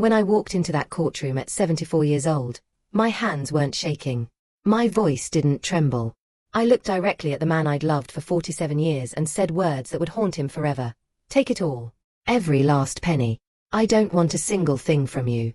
When I walked into that courtroom at 74 years old, my hands weren't shaking. My voice didn't tremble. I looked directly at the man I'd loved for 47 years and said words that would haunt him forever. Take it all. Every last penny. I don't want a single thing from you.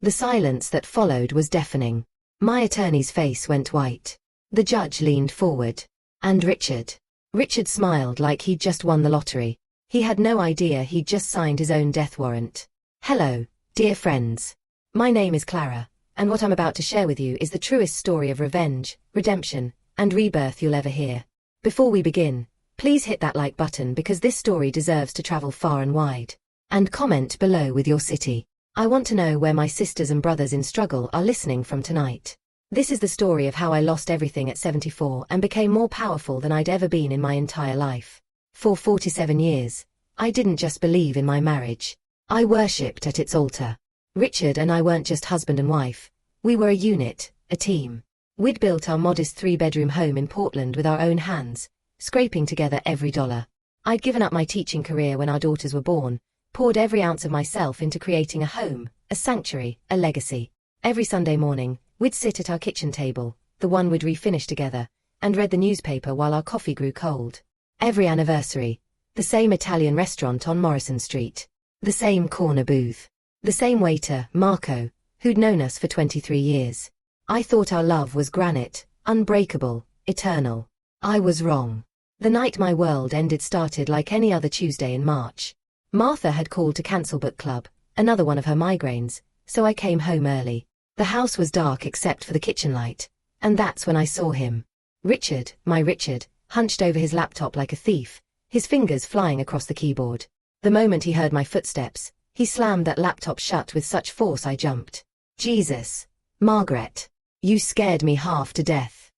The silence that followed was deafening. My attorney's face went white. The judge leaned forward. And Richard? Richard smiled like he'd just won the lottery. He had no idea he'd just signed his own death warrant. Hello, dear friends. My name is Clara, and what I'm about to share with you is the truest story of revenge, redemption, and rebirth you'll ever hear. Before we begin, please hit that like button because this story deserves to travel far and wide. And comment below with your city. I want to know where my sisters and brothers in struggle are listening from tonight. This is the story of how I lost everything at 74 and became more powerful than I'd ever been in my entire life. For 47 years, I didn't just believe in my marriage. I worshipped at its altar. Richard and I weren't just husband and wife. We were a unit, a team. We'd built our modest 3-bedroom home in Portland with our own hands, scraping together every dollar. I'd given up my teaching career when our daughters were born, poured every ounce of myself into creating a home, a sanctuary, a legacy. Every Sunday morning, we'd sit at our kitchen table, the one we'd refinished together, and read the newspaper while our coffee grew cold. Every anniversary, the same Italian restaurant on Morrison Street. The same corner booth. The same waiter, Marco, who'd known us for 23 years. I thought our love was granite, unbreakable, eternal. I was wrong. The night my world ended started like any other Tuesday in March. Martha had called to cancel book club, another one of her migraines, so I came home early. The house was dark except for the kitchen light, and that's when I saw him. Richard, my Richard, hunched over his laptop like a thief, his fingers flying across the keyboard. The moment he heard my footsteps, he slammed that laptop shut with such force I jumped. Jesus. Margaret. You scared me half to death.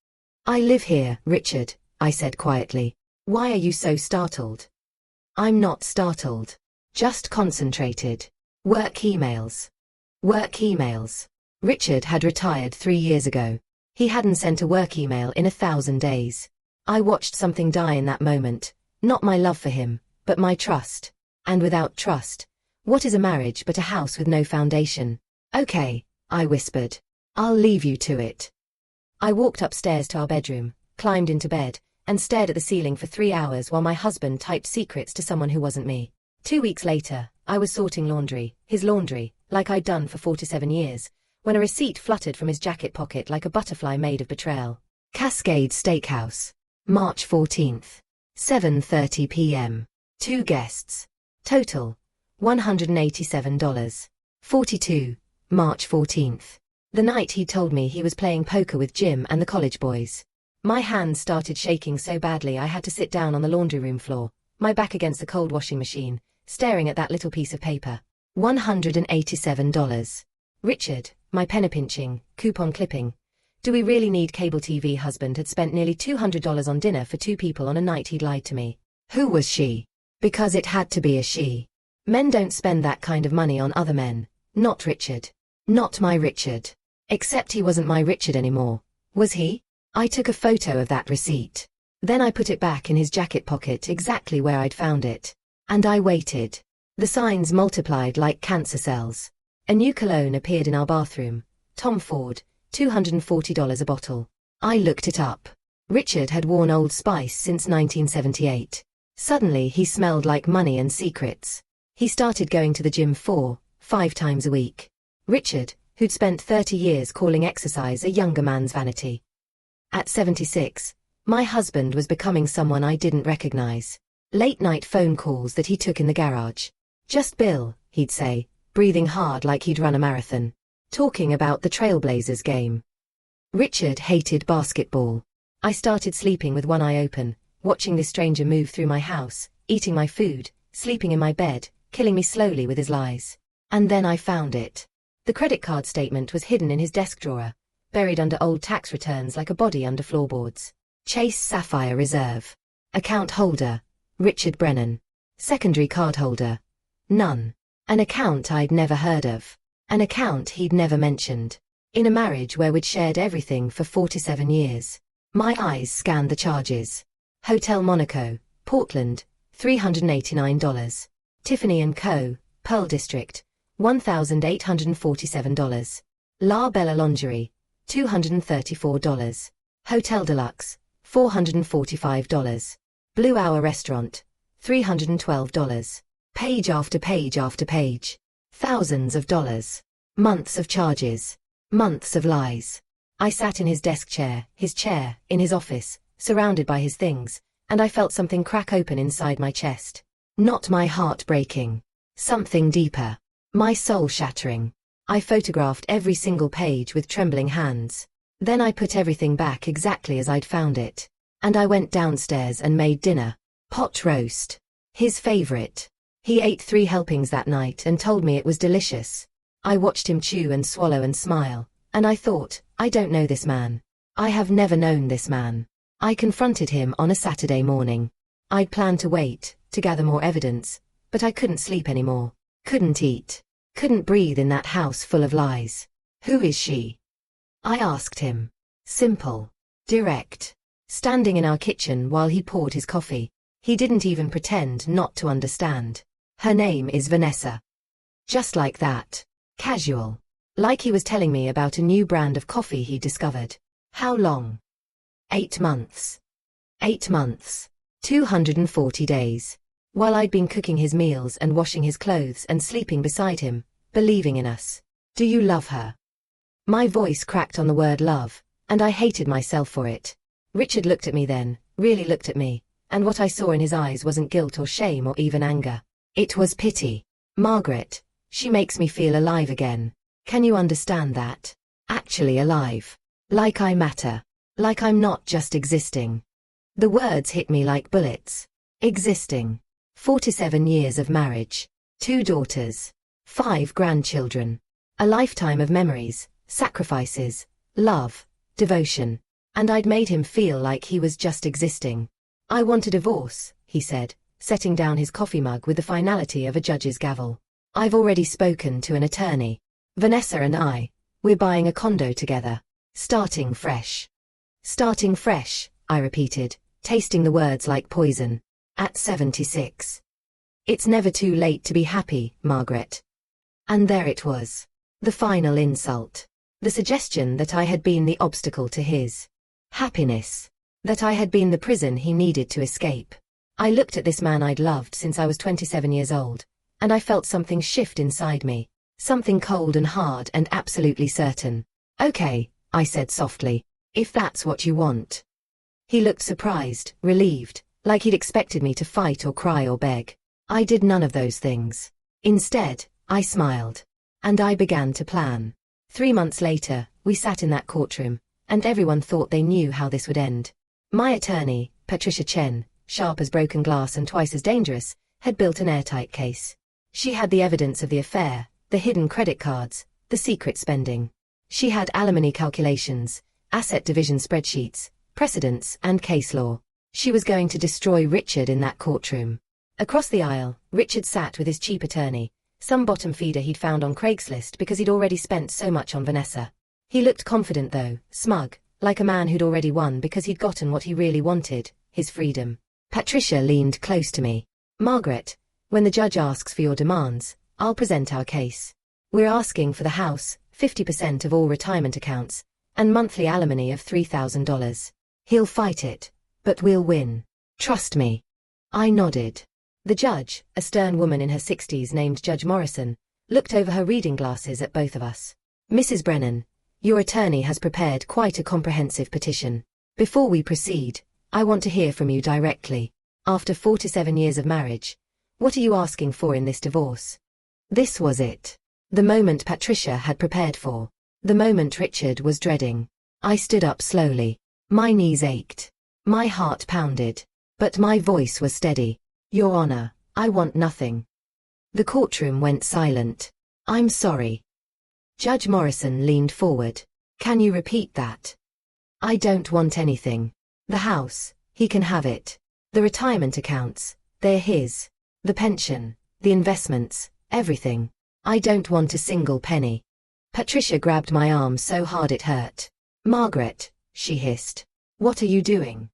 I live here, Richard, I said quietly. Why are you so startled? I'm not startled. Just concentrated. Work emails. Work emails. Richard had retired 3 years ago. He hadn't sent a work email in 1,000 days. I watched something die in that moment, not my love for him, but my trust. And without trust, what is a marriage but a house with no foundation? Okay, I whispered. I'll leave you to it. I walked upstairs to our bedroom, climbed into bed, and stared at the ceiling for 3 hours while my husband typed secrets to someone who wasn't me. 2 weeks later, I was sorting laundry, his laundry, like I'd done for 47 years, when a receipt fluttered from his jacket pocket like a butterfly made of betrayal. Cascade Steakhouse. March 14th. 7:30 p.m. 2 guests. Total. $187. 42. March 14th. The night he told me he was playing poker with Jim and the college boys. My hands started shaking so badly I had to sit down on the laundry room floor, my back against the cold washing machine, staring at that little piece of paper. $187. Richard, my penny-pinching, coupon clipping. Do we really need cable TV? Husband had spent nearly $200 on dinner for 2 people on a night he'd lied to me. Who was she? Because it had to be a she. Men don't spend that kind of money on other men. Not Richard. Not my Richard. Except he wasn't my Richard anymore. Was he? I took a photo of that receipt. Then I put it back in his jacket pocket exactly where I'd found it. And I waited. The signs multiplied like cancer cells. A new cologne appeared in our bathroom. Tom Ford, $240 a bottle. I looked it up. Richard had worn Old Spice since 1978. Suddenly he smelled like money and secrets. He started going to the gym 4-5 times a week. Richard, who'd spent 30 years calling exercise a younger man's vanity. At 76, my husband was becoming someone I didn't recognize. Late-night phone calls that he took in the garage. Just Bill, he'd say, breathing hard like he'd run a marathon. Talking about the Trailblazers game. Richard hated basketball. I started sleeping with one eye open, watching this stranger move through my house, eating my food, sleeping in my bed, killing me slowly with his lies. And then I found it. The credit card statement was hidden in his desk drawer, buried under old tax returns like a body under floorboards. Chase Sapphire Reserve. Account holder, Richard Brennan. Secondary card holder, none. An account I'd never heard of. An account he'd never mentioned. In a marriage where we'd shared everything for 47 years. My eyes scanned the charges. Hotel Monaco, Portland, $389. Tiffany & Co., Pearl District, $1,847. La Bella Lingerie, $234. Hotel Deluxe, $445. Blue Hour Restaurant, $312. Page after page after page. Thousands of dollars. Months of charges. Months of lies. I sat in his desk chair, in his office, surrounded by his things, and I felt something crack open inside my chest. Not my heart breaking. Something deeper. My soul shattering. I photographed every single page with trembling hands. Then I put everything back exactly as I'd found it. And I went downstairs and made dinner. Pot roast. His favorite. He ate 3 helpings that night and told me it was delicious. I watched him chew and swallow and smile, and I thought, I don't know this man. I have never known this man. I confronted him on a Saturday morning. I'd planned to wait, to gather more evidence, but I couldn't sleep anymore. Couldn't eat. Couldn't breathe in that house full of lies. Who is she? I asked him. Simple. Direct. Standing in our kitchen while he poured his coffee. He didn't even pretend not to understand. Her name is Vanessa. Just like that. Casual. Like he was telling me about a new brand of coffee he discovered. How long? 8 months. 8 months. 240 days. While I'd been cooking his meals and washing his clothes and sleeping beside him, believing in us. Do you love her? My voice cracked on the word love, and I hated myself for it. Richard looked at me then, really looked at me, and what I saw in his eyes wasn't guilt or shame or even anger. It was pity. Margaret, she makes me feel alive again. Can you understand that? Actually alive. Like I matter. Like I'm not just existing. The words hit me like bullets. Existing. 47 years of marriage. 2 daughters. 5 grandchildren. A lifetime of memories, sacrifices, love, devotion. And I'd made him feel like he was just existing. I want a divorce, he said, setting down his coffee mug with the finality of a judge's gavel. I've already spoken to an attorney. Vanessa and we're buying a condo together. Starting fresh. Starting fresh, I repeated, tasting the words like poison. At 76. It's never too late to be happy, Margaret. And there it was. The final insult. The suggestion that I had been the obstacle to his happiness. That I had been the prison he needed to escape. I looked at this man I'd loved since I was 27 years old, and I felt something shift inside me. Something cold and hard and absolutely certain. Okay, I said softly, if that's what you want. He looked surprised, relieved, like he'd expected me to fight or cry or beg. I did none of those things. Instead, I smiled. And I began to plan. 3 months later, we sat in that courtroom, and everyone thought they knew how this would end. My attorney, Patricia Chen, sharp as broken glass and twice as dangerous, had built an airtight case. She had the evidence of the affair, the hidden credit cards, the secret spending. She had alimony calculations, asset division spreadsheets, precedents, and case law. She was going to destroy Richard in that courtroom. Across the aisle, Richard sat with his cheap attorney, some bottom feeder he'd found on Craigslist because he'd already spent so much on Vanessa. He looked confident though, smug, like a man who'd already won because he'd gotten what he really wanted, his freedom. Patricia leaned close to me. Margaret, when the judge asks for your demands, I'll present our case. We're asking for the house, 50% of all retirement accounts, and monthly alimony of $3,000. He'll fight it, but we'll win. Trust me. I nodded. The judge, a stern woman in her 60s named Judge Morrison, looked over her reading glasses at both of us. Mrs. Brennan, your attorney has prepared quite a comprehensive petition. Before we proceed, I want to hear from you directly. After 47 years of marriage, what are you asking for in this divorce? This was it. The moment Patricia had prepared for. The moment Richard was dreading. I stood up slowly. My knees ached. My heart pounded. But my voice was steady. Your Honor, I want nothing. The courtroom went silent. I'm sorry. Judge Morrison leaned forward. Can you repeat that? I don't want anything. The house, he can have it. The retirement accounts, they're his. The pension, the investments, everything. I don't want a single penny. Patricia grabbed my arm so hard it hurt. Margaret, she hissed. What are you doing?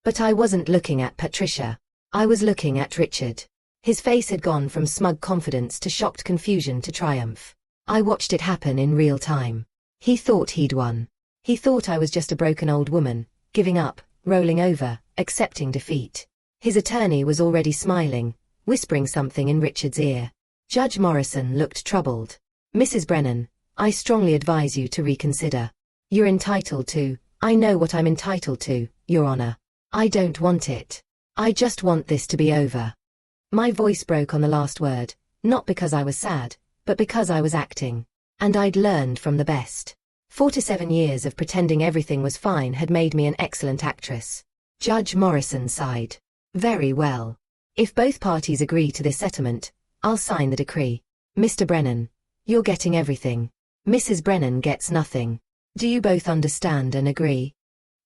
But I wasn't looking at Patricia. I was looking at Richard. His face had gone from smug confidence to shocked confusion to triumph. I watched it happen in real time. He thought he'd won. He thought I was just a broken old woman, giving up, rolling over, accepting defeat. His attorney was already smiling, whispering something in Richard's ear. Judge Morrison looked troubled. Mrs. Brennan, I strongly advise you to reconsider. You're entitled to— I know what I'm entitled to, Your Honor. I don't want it. I just want this to be over. My voice broke on the last word, not because I was sad, but because I was acting. And I'd learned from the best. 47 years of pretending everything was fine had made me an excellent actress. Judge Morrison sighed. Very well. If both parties agree to this settlement, I'll sign the decree. Mr. Brennan, you're getting everything. Mrs. Brennan gets nothing. Do you both understand and agree?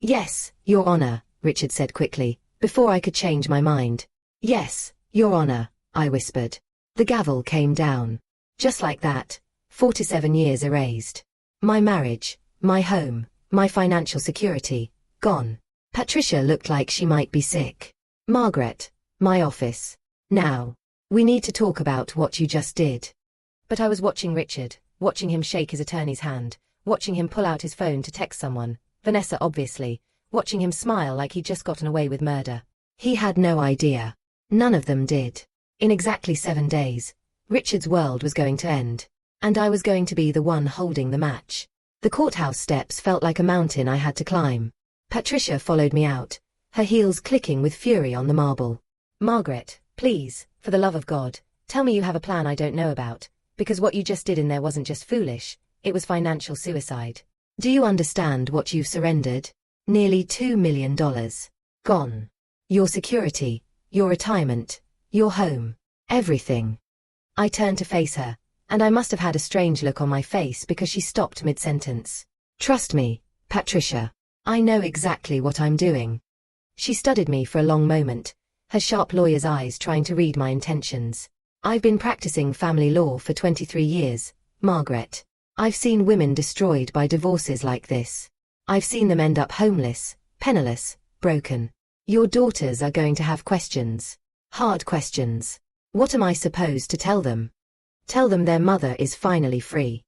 Yes, Your Honor, Richard said quickly, before I could change my mind. Yes, Your Honor, I whispered. The gavel came down. Just like that, 47 years erased. My marriage, my home, my financial security, gone. Patricia looked like she might be sick. Margaret, my office. Now, we need to talk about what you just did. But I was watching Richard, watching him shake his attorney's hand, watching him pull out his phone to text someone, Vanessa obviously, watching him smile like he'd just gotten away with murder. He had no idea. None of them did. In exactly 7 days, Richard's world was going to end. And I was going to be the one holding the match. The courthouse steps felt like a mountain I had to climb. Patricia followed me out, her heels clicking with fury on the marble. Margaret, please, for the love of God, tell me you have a plan I don't know about, because what you just did in there wasn't just foolish, it was financial suicide. Do you understand what you've surrendered? Nearly $2 million. Gone. Your security, your retirement, your home, everything. I turned to face her, and I must have had a strange look on my face because she stopped mid-sentence. Trust me, Patricia. I know exactly what I'm doing. She studied me for a long moment, her sharp lawyer's eyes trying to read my intentions. I've been practicing family law for 23 years, Margaret. I've seen women destroyed by divorces like this. I've seen them end up homeless, penniless, broken. Your daughters are going to have questions. Hard questions. What am I supposed to tell them? Tell them their mother is finally free.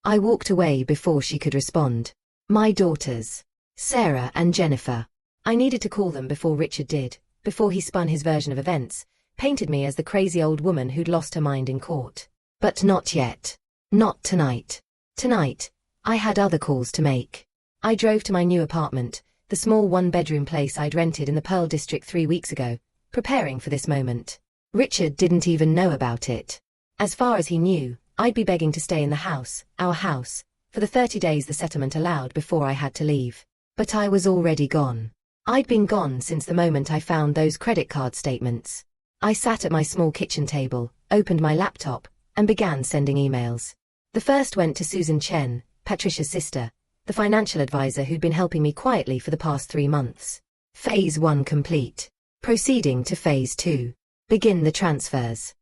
I walked away before she could respond. My daughters, Sarah and Jennifer. I needed to call them before Richard did, before he spun his version of events, painted me as the crazy old woman who'd lost her mind in court. But not yet. Not tonight. Tonight, I had other calls to make. I drove to my new apartment, the small one-bedroom place I'd rented in the Pearl District 3 weeks ago, preparing for this moment. Richard didn't even know about it. As far as he knew, I'd be begging to stay in the house, our house, for the 30 days the settlement allowed before I had to leave. But I was already gone. I'd been gone since the moment I found those credit card statements. I sat at my small kitchen table, opened my laptop, and began sending emails. The first went to Susan Chen, Patricia's sister, the financial advisor who'd been helping me quietly for the past 3 months. Phase 1 complete. Proceeding to Phase 2. Begin the transfers.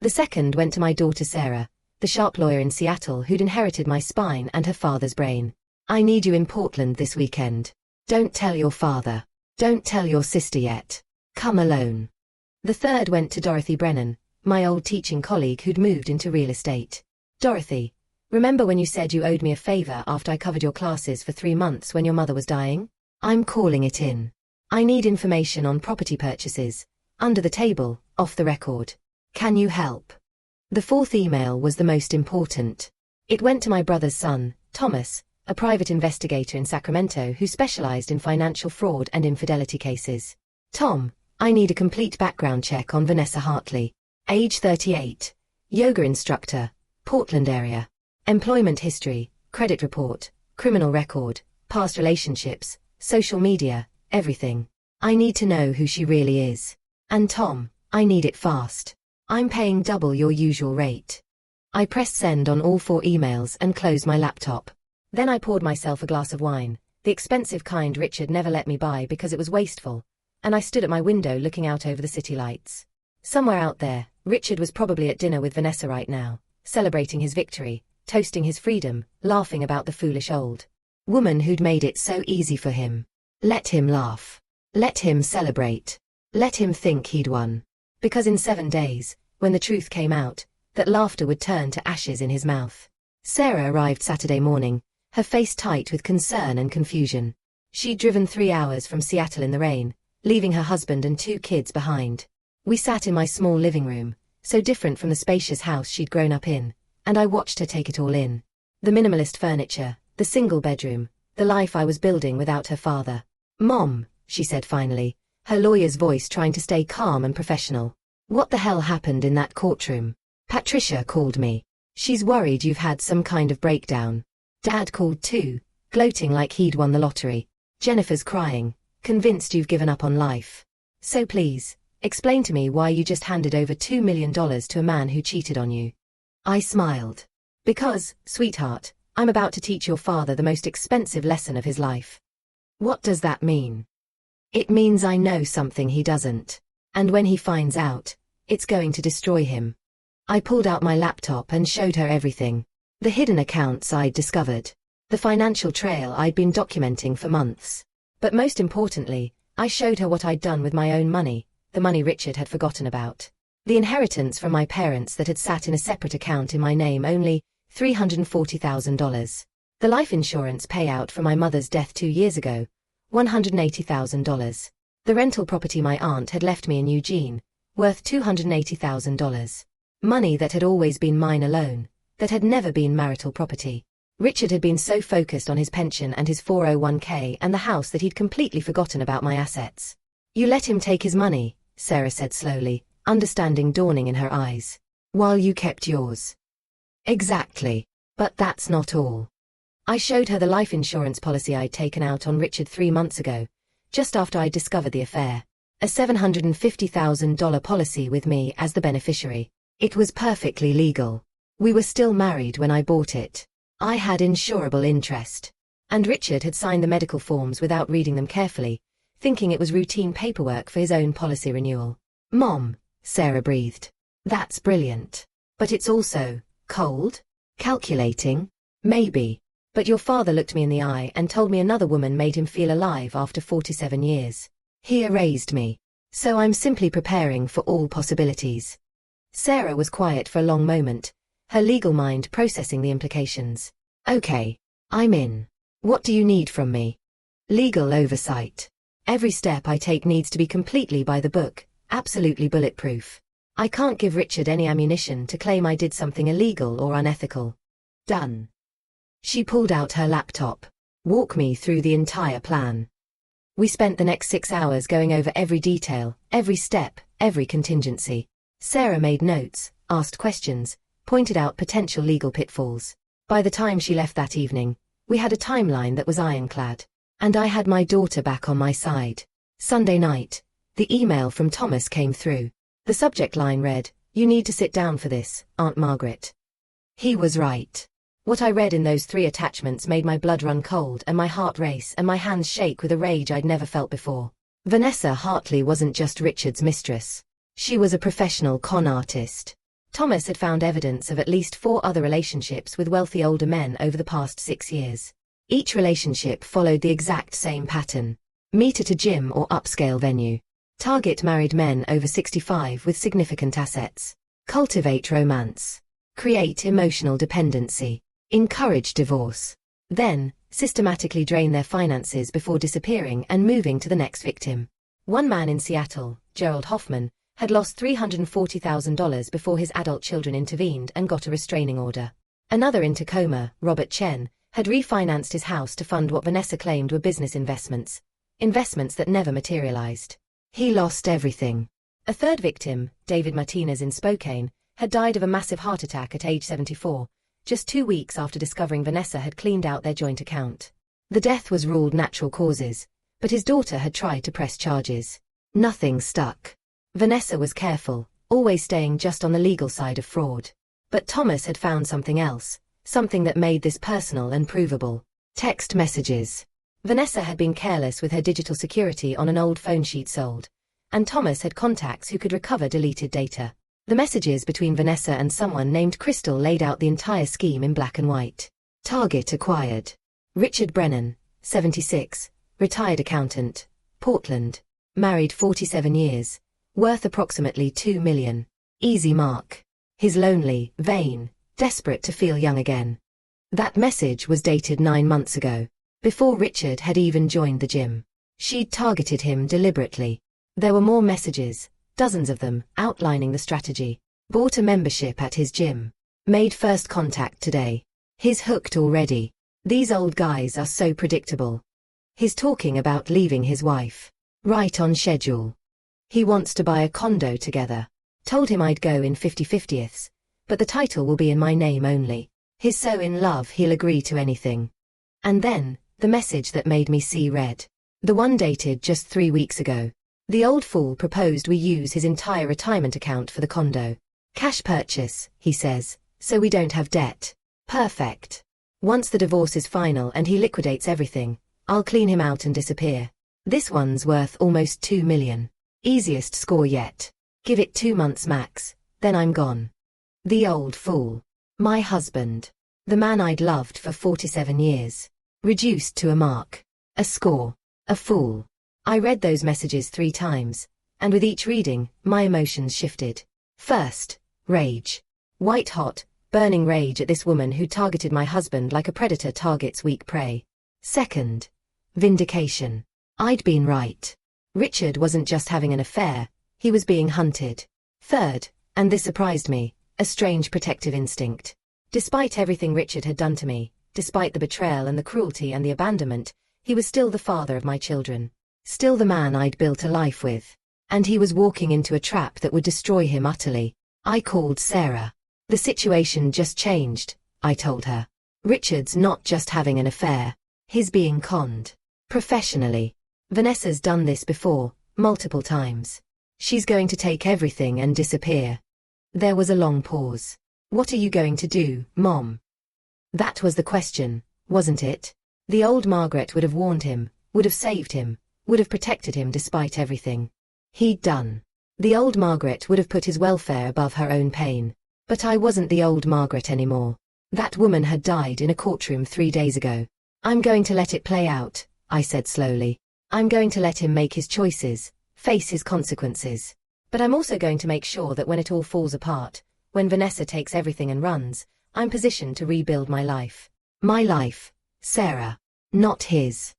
The second went to my daughter Sarah, the sharp lawyer in Seattle who'd inherited my spine and her father's brain. I need you in Portland this weekend. Don't tell your father. Don't tell your sister yet. Come alone. The third went to Dorothy Brennan, my old teaching colleague who'd moved into real estate. Dorothy, remember when you said you owed me a favor after I covered your classes for 3 months when your mother was dying? I'm calling it in. I need information on property purchases, under the table, off the record. Can you help? The fourth email was the most important. It went to my brother's son, Thomas, a private investigator in Sacramento who specialized in financial fraud and infidelity cases. Tom, I need a complete background check on Vanessa Hartley. Age 38. Yoga instructor. Portland area. Employment history, credit report, criminal record, past relationships, social media, everything. I need to know who she really is. And Tom, I need it fast. I'm paying double your usual rate. I pressed send on all 4 emails and closed my laptop. Then I poured myself a glass of wine, the expensive kind Richard never let me buy because it was wasteful, and I stood at my window looking out over the city lights. Somewhere out there, Richard was probably at dinner with Vanessa right now, celebrating his victory, toasting his freedom, laughing about the foolish old woman who'd made it so easy for him. Let him laugh. Let him celebrate. Let him think he'd won. Because in 7 days, when the truth came out, that laughter would turn to ashes in his mouth. Sarah arrived Saturday morning, her face tight with concern and confusion. She'd driven 3 hours from Seattle in the rain, leaving her husband and 2 kids behind. We sat in my small living room, so different from the spacious house she'd grown up in, and I watched her take it all in. The minimalist furniture, the single bedroom, the life I was building without her father. "Mom," she said finally, her lawyer's voice trying to stay calm and professional. "What the hell happened in that courtroom?" "Patricia called me. She's worried you've had some kind of breakdown." Dad called too, gloating like he'd won the lottery. "Jennifer's crying, convinced you've given up on life. So please, explain to me why you just handed over $2 million to a man who cheated on you." I smiled. "Because, sweetheart, I'm about to teach your father the most expensive lesson of his life." "What does that mean?" "It means I know something he doesn't. And when he finds out, it's going to destroy him." I pulled out my laptop and showed her everything. The hidden accounts I'd discovered. The financial trail I'd been documenting for months. But most importantly, I showed her what I'd done with my own money, the money Richard had forgotten about. The inheritance from my parents that had sat in a separate account in my name, only $340,000. The life insurance payout from my mother's death 2 years ago, $180,000. The rental property my aunt had left me in Eugene, worth $280,000. Money that had always been mine alone, that had never been marital property. Richard had been so focused on his pension and his 401k and the house that he'd completely forgotten about my assets. "You let him take his money," Sarah said slowly, understanding dawning in her eyes. "While you kept yours." "Exactly. But that's not all." I showed her the life insurance policy I'd taken out on Richard 3 months ago, just after I'd discovered the affair. A $750,000 policy with me as the beneficiary. It was perfectly legal. We were still married when I bought it. I had insurable interest. And Richard had signed the medical forms without reading them carefully, thinking it was routine paperwork for his own policy renewal. "Mom," Sarah breathed. "That's brilliant. But it's also cold? Calculating? Maybe. But your father looked me in the eye and told me another woman made him feel alive after 47 years. He erased me. So I'm simply preparing for all possibilities." Sarah was quiet for a long moment, her legal mind processing the implications. "Okay. I'm in. What do you need from me?" "Legal oversight. Every step I take needs to be completely by the book, absolutely bulletproof. I can't give Richard any ammunition to claim I did something illegal or unethical." "Done." She pulled out her laptop. "Walk me through the entire plan." We spent the next 6 hours going over every detail, every step, every contingency. Sarah made notes, asked questions, pointed out potential legal pitfalls. By the time she left that evening, we had a timeline that was ironclad. And I had my daughter back on my side. Sunday night, the email from Thomas came through. The subject line read, "You need to sit down for this, Aunt Margaret." He was right. What I read in those 3 attachments made my blood run cold and my heart race and my hands shake with a rage I'd never felt before. Vanessa Hartley wasn't just Richard's mistress. She was a professional con artist. Thomas had found evidence of at least 4 other relationships with wealthy older men over the past 6 years. Each relationship followed the exact same pattern. Meet at a gym or upscale venue. Target married men over 65 with significant assets. Cultivate romance. Create emotional dependency. Encourage divorce. Then, systematically drain their finances before disappearing and moving to the next victim. One man in Seattle, Gerald Hoffman, had lost $340,000 before his adult children intervened and got a restraining order. Another in Tacoma, Robert Chen, had refinanced his house to fund what Vanessa claimed were business investments that never materialized. He lost everything. A third victim, David Martinez in Spokane, had died of a massive heart attack at age 74, just 2 weeks after discovering Vanessa had cleaned out their joint account. The death was ruled natural causes, but his daughter had tried to press charges. Nothing stuck. Vanessa was careful, always staying just on the legal side of fraud. But Thomas had found something else, something that made this personal and provable. Text messages. Vanessa had been careless with her digital security on an old phone she'd sold, and Thomas had contacts who could recover deleted data. The messages between Vanessa and someone named Crystal laid out the entire scheme in black and white. Target acquired. Richard Brennan, 76, retired accountant, Portland. Married 47 years, Worth approximately 2 million. Easy mark. He's lonely, vain, desperate to feel young again. That message was dated 9 months ago, before Richard had even joined the gym. She'd targeted him deliberately. There were more messages, dozens of them, outlining the strategy. Bought a membership at his gym. Made first contact today. He's hooked already. These old guys are so predictable. He's talking about leaving his wife. Right on schedule. He wants to buy a condo together. Told him I'd go in 50/50ths, but the title will be in my name only. He's so in love he'll agree to anything. And then, the message that made me see red. The one dated just 3 weeks ago. The old fool proposed we use his entire retirement account for the condo. Cash purchase, he says, so we don't have debt. Perfect. Once the divorce is final and he liquidates everything, I'll clean him out and disappear. This one's worth almost 2 million. Easiest score yet. Give it 2 months max, then I'm gone. The old fool. My husband. The man I'd loved for 47 years. Reduced to a mark. A score. A fool. I read those messages 3 times, and with each reading, my emotions shifted. First, rage. White hot, burning rage at this woman who targeted my husband like a predator targets weak prey. Second, vindication. I'd been right. Richard wasn't just having an affair, he was being hunted. Third, and this surprised me, a strange protective instinct. Despite everything Richard had done to me, despite the betrayal and the cruelty and the abandonment, he was still the father of my children. Still the man I'd built a life with. And he was walking into a trap that would destroy him utterly. I called Sarah. The situation just changed, I told her. Richard's not just having an affair. He's being conned. Professionally. Vanessa's done this before, multiple times. She's going to take everything and disappear. There was a long pause. What are you going to do, Mom? That was the question, wasn't it? The old Margaret would have warned him, would have saved him, would have protected him despite everything he'd done. The old Margaret would have put his welfare above her own pain. But I wasn't the old Margaret anymore. That woman had died in a courtroom 3 days ago. I'm going to let it play out, I said slowly. I'm going to let him make his choices, face his consequences. But I'm also going to make sure that when it all falls apart, when Vanessa takes everything and runs, I'm positioned to rebuild my life. My life, Sarah. Not his.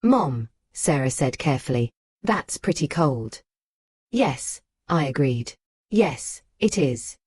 Mom, Sarah said carefully. That's pretty cold. Yes, I agreed. Yes, it is.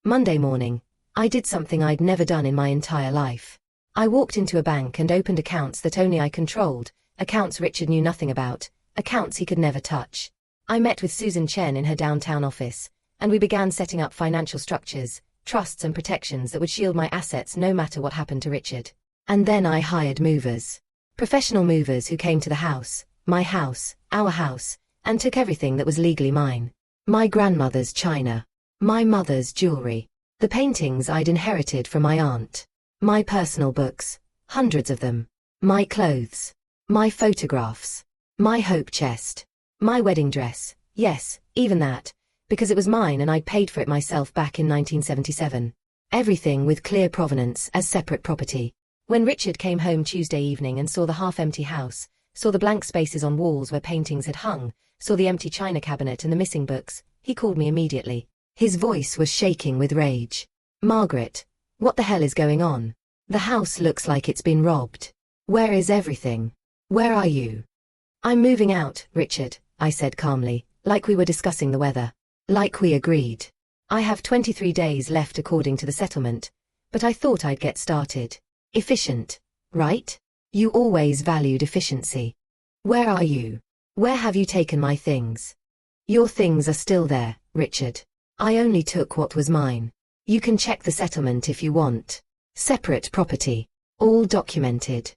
Monday morning, I did something I'd never done in my entire life. I walked into a bank and opened accounts that only I controlled, accounts Richard knew nothing about, accounts he could never touch. I met with Susan Chen in her downtown office, and we began setting up financial structures, trusts and protections that would shield my assets no matter what happened to Richard. And then I hired movers. Professional movers who came to the house, my house, our house, and took everything that was legally mine. My grandmother's china. My mother's jewelry. The paintings I'd inherited from my aunt. My personal books. Hundreds of them. My clothes. My photographs. My hope chest. My wedding dress. Yes, even that. Because it was mine and I'd paid for it myself back in 1977. Everything with clear provenance as separate property. When Richard came home Tuesday evening and saw the half-empty house, saw the blank spaces on walls where paintings had hung, saw the empty china cabinet and the missing books, he called me immediately. His voice was shaking with rage. Margaret, what the hell is going on? The house looks like it's been robbed. Where is everything? Where are you? I'm moving out, Richard, I said calmly, like we were discussing the weather. Like we agreed. I have 23 days left according to the settlement, but I thought I'd get started. Efficient, right? You always valued efficiency. Where are you? Where have you taken my things? Your things are still there, Richard. I only took what was mine. You can check the settlement if you want. Separate property. All documented.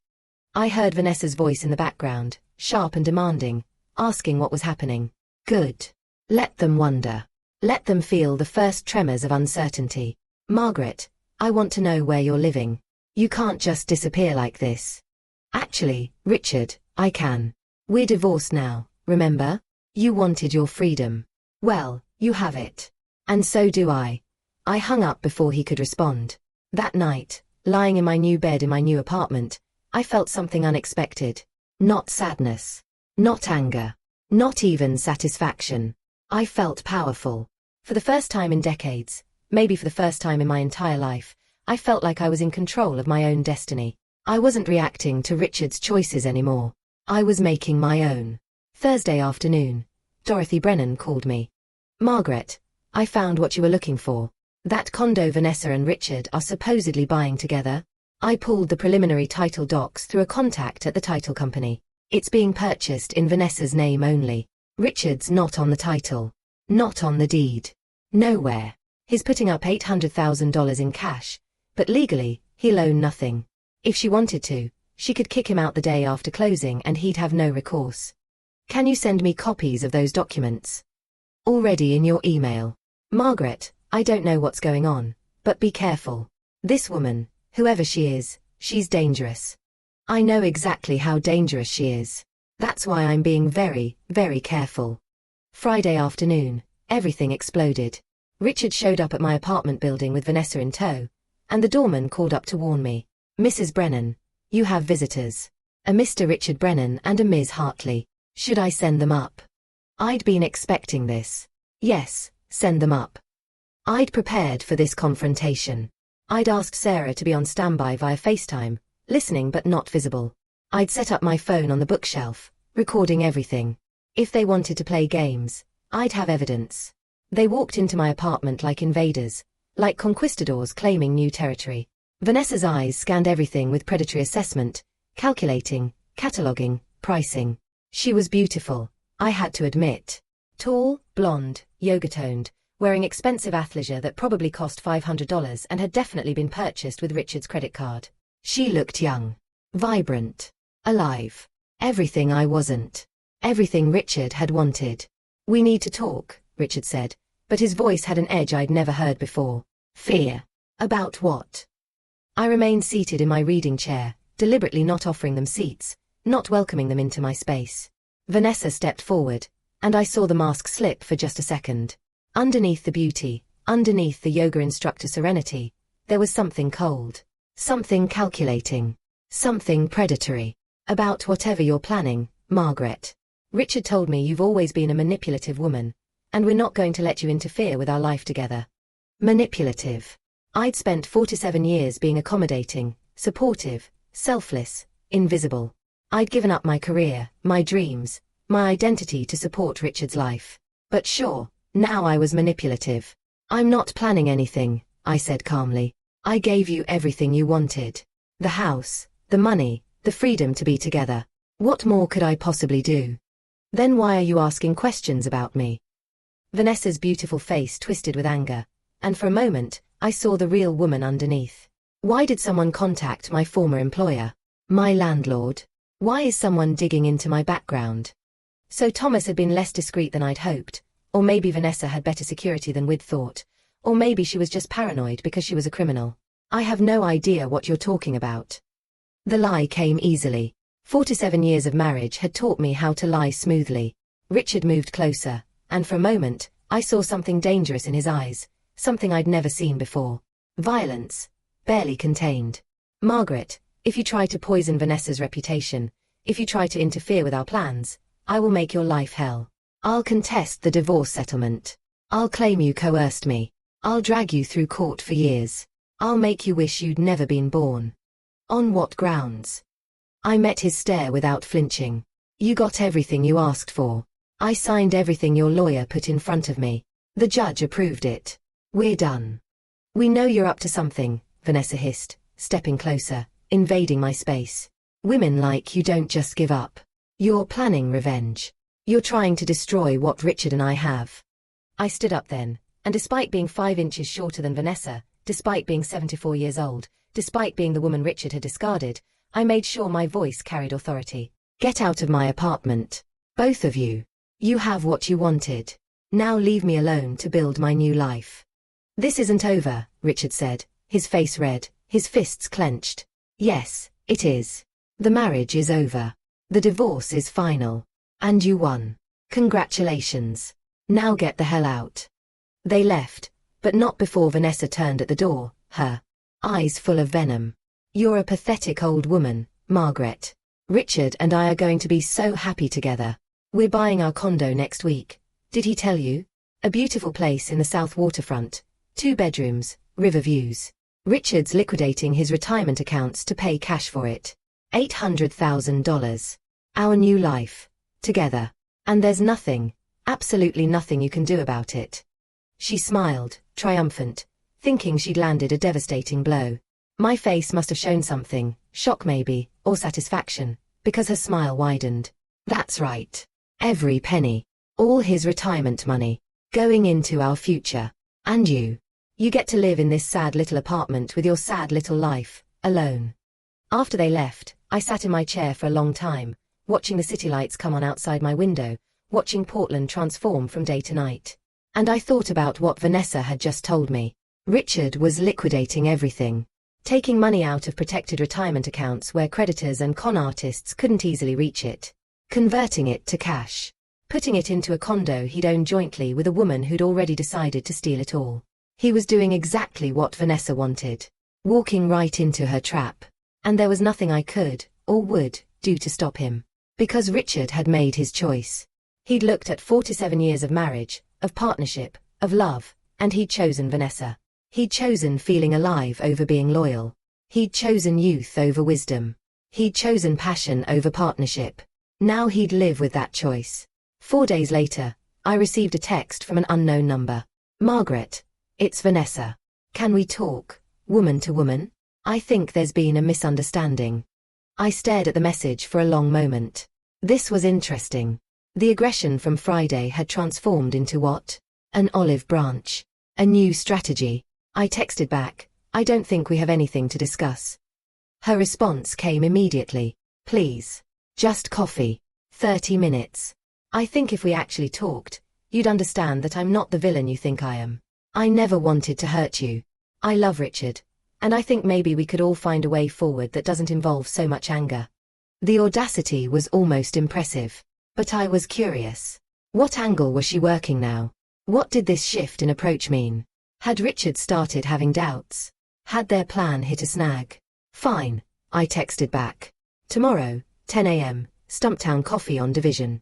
I heard Vanessa's voice in the background, sharp and demanding, asking what was happening. Good. Let them wonder. Let them feel the first tremors of uncertainty. Margaret, I want to know where you're living. You can't just disappear like this. Actually, Richard, I can. We're divorced now, remember? You wanted your freedom. Well, you have it. And so do I. I hung up before he could respond. That night, lying in my new bed in my new apartment, I felt something unexpected. Not sadness. Not anger. Not even satisfaction. I felt powerful. For the first time in decades, maybe for the first time in my entire life, I felt like I was in control of my own destiny. I wasn't reacting to Richard's choices anymore. I was making my own. Thursday afternoon, Dorothy Brennan called me. Margaret, I found what you were looking for. That condo Vanessa and Richard are supposedly buying together. I pulled the preliminary title docs through a contact at the title company. It's being purchased in Vanessa's name only. Richard's not on the title. Not on the deed. Nowhere. He's putting up $800,000 in cash, but legally, he'll own nothing. If she wanted to, she could kick him out the day after closing and he'd have no recourse. Can you send me copies of those documents? Already in your email. Margaret, I don't know what's going on, but be careful. This woman, whoever she is, she's dangerous. I know exactly how dangerous she is. That's why I'm being very, very careful. Friday afternoon, everything exploded. Richard showed up at my apartment building with Vanessa in tow, and the doorman called up to warn me. Mrs. Brennan, you have visitors. A Mr. Richard Brennan and a Ms. Hartley. Should I send them up? I'd been expecting this. Yes, send them up. I'd prepared for this confrontation. I'd asked Sarah to be on standby via FaceTime, listening but not visible. I'd set up my phone on the bookshelf, recording everything. If they wanted to play games, I'd have evidence. They walked into my apartment like invaders, like conquistadors claiming new territory. Vanessa's eyes scanned everything with predatory assessment, calculating, cataloging, pricing. She was beautiful, I had to admit. Tall, blonde, yoga-toned, wearing expensive athleisure that probably cost $500 and had definitely been purchased with Richard's credit card. She looked young, vibrant, alive. Everything I wasn't. Everything Richard had wanted. We need to talk, Richard said, but his voice had an edge I'd never heard before. Fear. About what? I remained seated in my reading chair, deliberately not offering them seats, not welcoming them into my space. Vanessa stepped forward, and I saw the mask slip for just a second. Underneath the beauty, underneath the yoga instructor serenity, there was something cold. Something calculating. Something predatory. About whatever you're planning, Margaret. Richard told me you've always been a manipulative woman, and we're not going to let you interfere with our life together. Manipulative. I'd spent 47 years being accommodating, supportive, selfless, invisible. I'd given up my career, my dreams, my identity to support Richard's life. But sure, now I was manipulative. I'm not planning anything, I said calmly. I gave you everything you wanted. The house, the money, the freedom to be together. What more could I possibly do? Then why are you asking questions about me? Vanessa's beautiful face twisted with anger, and for a moment, I saw the real woman underneath. Why did someone contact my former employer? My landlord? Why is someone digging into my background? So Thomas had been less discreet than I'd hoped, or maybe Vanessa had better security than we'd thought, or maybe she was just paranoid because she was a criminal. I have no idea what you're talking about. The lie came easily. 47 years of marriage had taught me how to lie smoothly. Richard moved closer, and for a moment, I saw something dangerous in his eyes, something I'd never seen before. Violence. Barely contained. Margaret, if you try to poison Vanessa's reputation, if you try to interfere with our plans, I will make your life hell. I'll contest the divorce settlement. I'll claim you coerced me. I'll drag you through court for years. I'll make you wish you'd never been born. On what grounds? I met his stare without flinching. You got everything you asked for. I signed everything your lawyer put in front of me. The judge approved it. We're done. We know you're up to something, Vanessa hissed, stepping closer, invading my space. Women like you don't just give up. You're planning revenge. You're trying to destroy what Richard and I have. I stood up then, and despite being 5 inches shorter than Vanessa, despite being 74 years old, despite being the woman Richard had discarded, I made sure my voice carried authority. Get out of my apartment. Both of you. You have what you wanted. Now leave me alone to build my new life. This isn't over, Richard said, his face red, his fists clenched. Yes, it is. The marriage is over. The divorce is final. And you won. Congratulations. Now get the hell out. They left, but not before Vanessa turned at the door, her eyes full of venom. You're a pathetic old woman, Margaret. Richard and I are going to be so happy together. We're buying our condo next week. Did he tell you? A beautiful place in the South waterfront. 2 bedrooms, river views. Richard's liquidating his retirement accounts to pay cash for it. $800,000. Our new life. Together. And there's nothing, absolutely nothing you can do about it. She smiled, triumphant, thinking she'd landed a devastating blow. My face must have shown something, shock maybe, or satisfaction, because her smile widened. That's right. Every penny. All his retirement money. Going into our future. And you. You get to live in this sad little apartment with your sad little life, alone. After they left, I sat in my chair for a long time, watching the city lights come on outside my window, watching Portland transform from day to night. And I thought about what Vanessa had just told me. Richard was liquidating everything. Taking money out of protected retirement accounts where creditors and con artists couldn't easily reach it. Converting it to cash. Putting it into a condo he'd owned jointly with a woman who'd already decided to steal it all. He was doing exactly what Vanessa wanted. Walking right into her trap. And there was nothing I could, or would, do to stop him. Because Richard had made his choice. He'd looked at 47 years of marriage, of partnership, of love, and he'd chosen Vanessa. He'd chosen feeling alive over being loyal. He'd chosen youth over wisdom. He'd chosen passion over partnership. Now he'd live with that choice. 4 days later, I received a text from an unknown number. Margaret. It's Vanessa. Can we talk, woman to woman? I think there's been a misunderstanding. I stared at the message for a long moment. This was interesting. The aggression from Friday had transformed into what? An olive branch. A new strategy. I texted back, I don't think we have anything to discuss. Her response came immediately. Please. Just coffee. 30 minutes. I think if we actually talked, you'd understand that I'm not the villain you think I am. I never wanted to hurt you. I love Richard. And I think maybe we could all find a way forward that doesn't involve so much anger. The audacity was almost impressive. But I was curious. What angle was she working now? What did this shift in approach mean? Had Richard started having doubts? Had their plan hit a snag? Fine, I texted back. Tomorrow, 10 a.m., Stumptown Coffee on Division.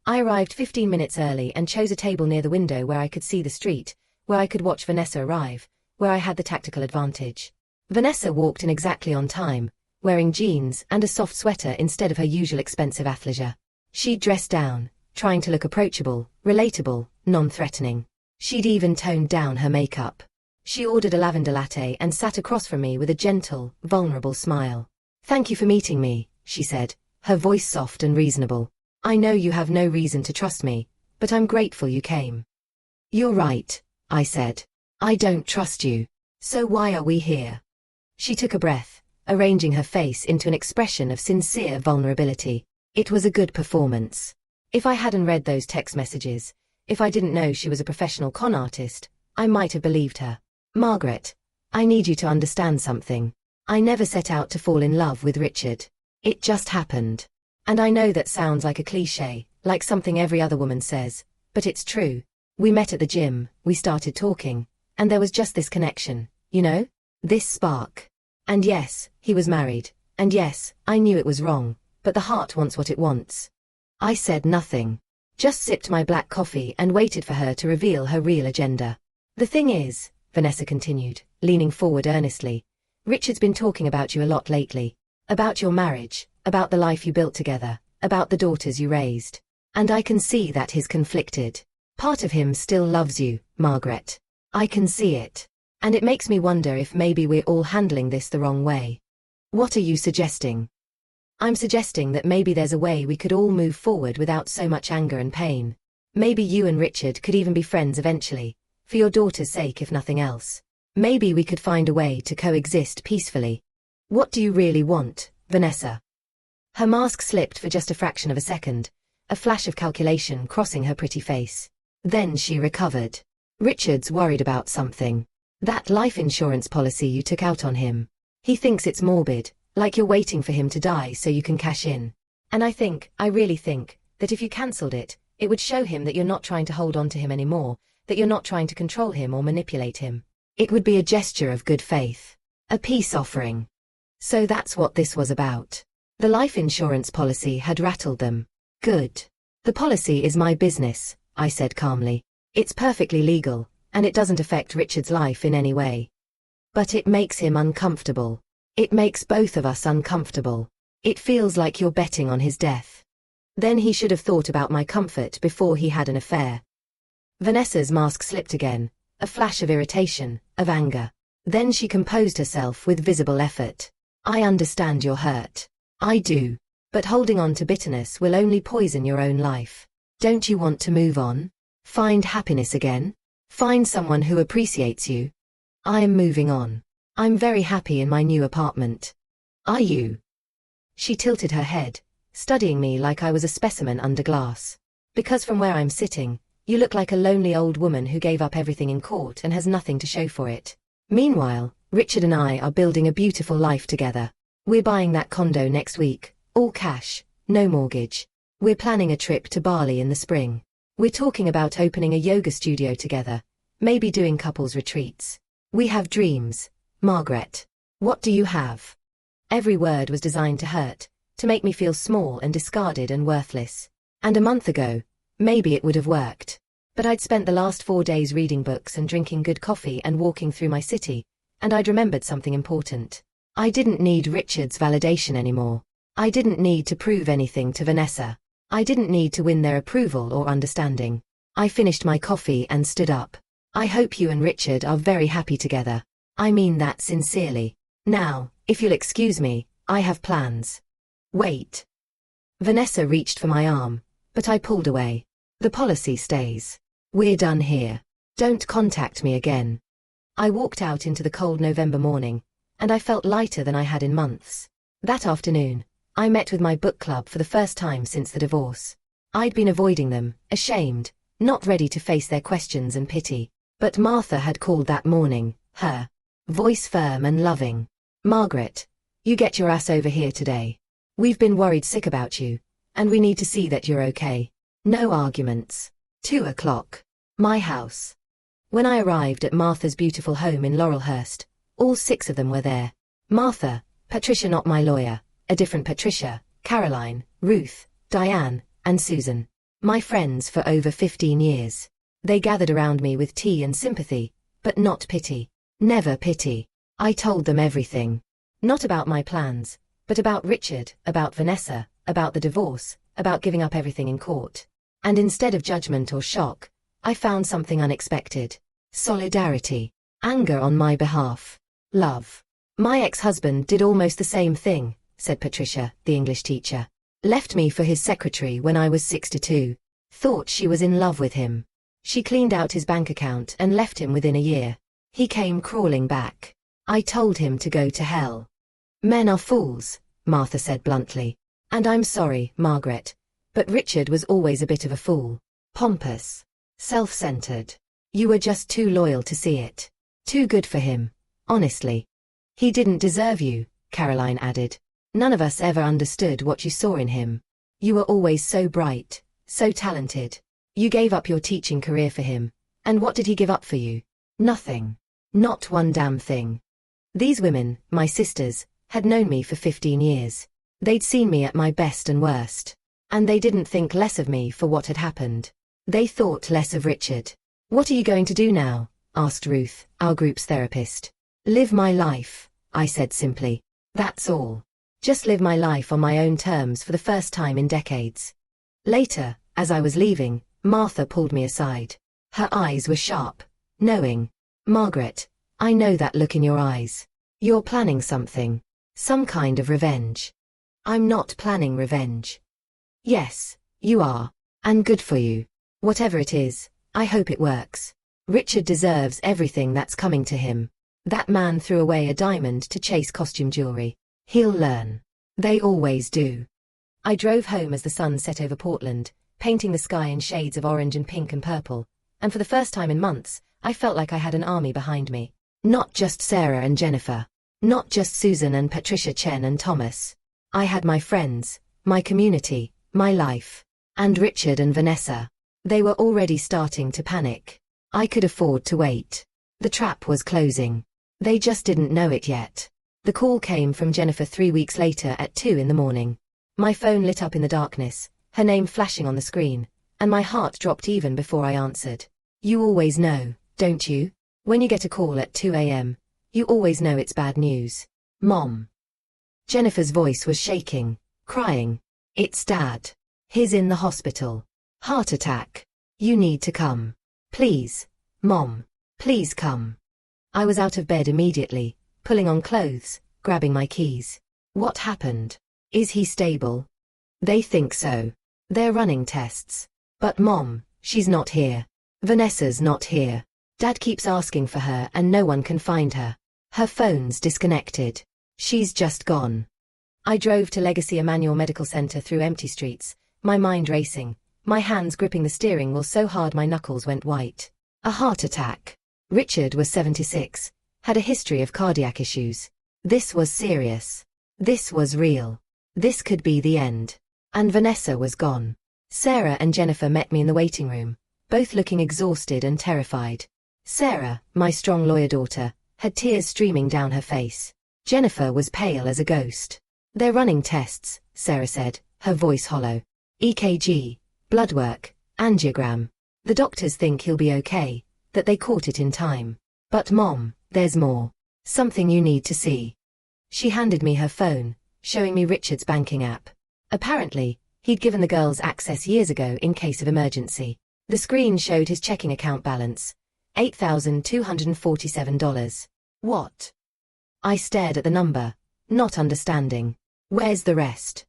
I arrived 15 minutes early and chose a table near the window where I could see the street, where I could watch Vanessa arrive, where I had the tactical advantage. Vanessa walked in exactly on time, wearing jeans and a soft sweater instead of her usual expensive athleisure. She'd dressed down, trying to look approachable, relatable, non-threatening. She'd even toned down her makeup. She ordered a lavender latte and sat across from me with a gentle, vulnerable smile. Thank you for meeting me, she said, her voice soft and reasonable. I know you have no reason to trust me, but I'm grateful you came. You're right, I said. I don't trust you. So why are we here? She took a breath, arranging her face into an expression of sincere vulnerability. It was a good performance. If I hadn't read those text messages, if I didn't know she was a professional con artist, I might have believed her. Margaret, I need you to understand something. I never set out to fall in love with Richard. It just happened. And I know that sounds like a cliché, like something every other woman says, but it's true. We met at the gym, we started talking, and there was just this connection, you know? This spark. And yes, he was married, and yes, I knew it was wrong, but the heart wants what it wants. I said nothing. Just sipped my black coffee and waited for her to reveal her real agenda. The thing is, Vanessa continued, leaning forward earnestly, Richard's been talking about you a lot lately. About your marriage, about the life you built together, about the daughters you raised. And I can see that he's conflicted. Part of him still loves you, Margaret. I can see it. And it makes me wonder if maybe we're all handling this the wrong way. What are you suggesting? I'm suggesting that maybe there's a way we could all move forward without so much anger and pain. Maybe you and Richard could even be friends eventually, for your daughter's sake if nothing else. Maybe we could find a way to coexist peacefully. What do you really want, Vanessa? Her mask slipped for just a fraction of a second, a flash of calculation crossing her pretty face. Then she recovered. Richard's worried about something. That life insurance policy you took out on him. He thinks it's morbid, like you're waiting for him to die so you can cash in. And I really think, that if you cancelled it, it would show him that you're not trying to hold on to him anymore, that you're not trying to control him or manipulate him. It would be a gesture of good faith. A peace offering. So that's what this was about. The life insurance policy had rattled them. Good. The policy is my business, I said calmly. It's perfectly legal, and it doesn't affect Richard's life in any way. But it makes him uncomfortable. It makes both of us uncomfortable. It feels like you're betting on his death. Then he should have thought about my comfort before he had an affair. Vanessa's mask slipped again, a flash of irritation, of anger. Then she composed herself with visible effort. I understand you're hurt. I do. But holding on to bitterness will only poison your own life. Don't you want to move on? Find happiness again? Find someone who appreciates you? I am moving on. I'm very happy in my new apartment. Are you? She tilted her head, studying me like I was a specimen under glass. Because from where I'm sitting, you look like a lonely old woman who gave up everything in court and has nothing to show for it. Meanwhile, Richard and I are building a beautiful life together. We're buying that condo next week, all cash, no mortgage. We're planning a trip to Bali in the spring. We're talking about opening a yoga studio together, maybe doing couples retreats. We have dreams, Margaret. What do you have? Every word was designed to hurt, to make me feel small and discarded and worthless. And a month ago, maybe it would have worked. But I'd spent the last 4 days reading books and drinking good coffee and walking through my city, and I'd remembered something important. I didn't need Richard's validation anymore. I didn't need to prove anything to Vanessa. I didn't need to win their approval or understanding. I finished my coffee and stood up. I hope you and Richard are very happy together. I mean that sincerely. Now, if you'll excuse me, I have plans. Wait. Vanessa reached for my arm, but I pulled away. The policy stays. We're done here. Don't contact me again. I walked out into the cold November morning, and I felt lighter than I had in months. That afternoon, I met with my book club for the first time since the divorce. I'd been avoiding them, ashamed, not ready to face their questions and pity. But Martha had called that morning, her voice firm and loving. Margaret, you get your ass over here today. We've been worried sick about you, and we need to see that you're okay. No arguments. 2 o'clock. My house. When I arrived at Martha's beautiful home in Laurelhurst, all 6 of them were there. Martha, Patricia, not my lawyer, a different Patricia, Caroline, Ruth, Diane, and Susan. My friends for over 15 years. They gathered around me with tea and sympathy, but not pity. Never pity. I told them everything. Not about my plans, but about Richard, about Vanessa, about the divorce, about giving up everything in court. And instead of judgment or shock, I found something unexpected. Solidarity. Anger on my behalf. Love. My ex-husband did almost the same thing, said Patricia, the English teacher. Left me for his secretary when I was 62. Thought she was in love with him. She cleaned out his bank account and left him within a year. He came crawling back. I told him to go to hell. Men are fools, Martha said bluntly. And I'm sorry, Margaret, but Richard was always a bit of a fool. Pompous. Self-centered. You were just too loyal to see it. Too good for him, honestly. He didn't deserve you, Caroline added. None of us ever understood what you saw in him. You were always so bright, so talented. You gave up your teaching career for him, and what did he give up for you? Nothing. Not one damn thing. These women, my sisters, had known me for 15 years. They'd seen me at my best and worst. And they didn't think less of me for what had happened. They thought less of Richard. What are you going to do now? Asked Ruth, our group's therapist. Live my life, I said simply. That's all. Just live my life on my own terms for the first time in decades. Later, as I was leaving, Martha pulled me aside. Her eyes were sharp, knowing. Margaret, I know that look in your eyes. You're planning something. Some kind of revenge. I'm not planning revenge. Yes, you are. And good for you. Whatever it is, I hope it works. Richard deserves everything that's coming to him. That man threw away a diamond to chase costume jewelry. He'll learn. They always do. I drove home as the sun set over Portland, painting the sky in shades of orange and pink and purple, and for the first time in months, I felt like I had an army behind me. Not just Sarah and Jennifer. Not just Susan and Patricia, Chen and Thomas. I had my friends, my community, my life. And Richard and Vanessa. They were already starting to panic. I could afford to wait. The trap was closing. They just didn't know it yet. The call came from Jennifer 3 weeks later at 2 in the morning. My phone lit up in the darkness, her name flashing on the screen, and my heart dropped even before I answered. You always know, don't you? When you get a call at 2 a.m., you always know it's bad news. Mom. Jennifer's voice was shaking, crying. It's Dad. He's in the hospital. Heart attack. You need to come. Please. Mom. Please come. I was out of bed immediately, pulling on clothes, grabbing my keys. What happened? Is he stable? They think so. They're running tests. But Mom, she's not here. Vanessa's not here. Dad keeps asking for her and no one can find her. Her phone's disconnected. She's just gone. I drove to Legacy Emanuel Medical Center through empty streets, my mind racing, my hands gripping the steering wheel so hard my knuckles went white. A heart attack. Richard was 76, had a history of cardiac issues. This was serious. This was real. This could be the end. And Vanessa was gone. Sarah and Jennifer met me in the waiting room, both looking exhausted and terrified. Sarah, my strong lawyer daughter, had tears streaming down her face. Jennifer was pale as a ghost. They're running tests, Sarah said, her voice hollow. EKG, blood work, angiogram. The doctors think he'll be okay, that they caught it in time. But Mom, there's more. Something you need to see. She handed me her phone, showing me Richard's banking app. Apparently, he'd given the girls access years ago in case of emergency. The screen showed his checking account balance, $8,247. What? I stared at the number, not understanding. Where's the rest?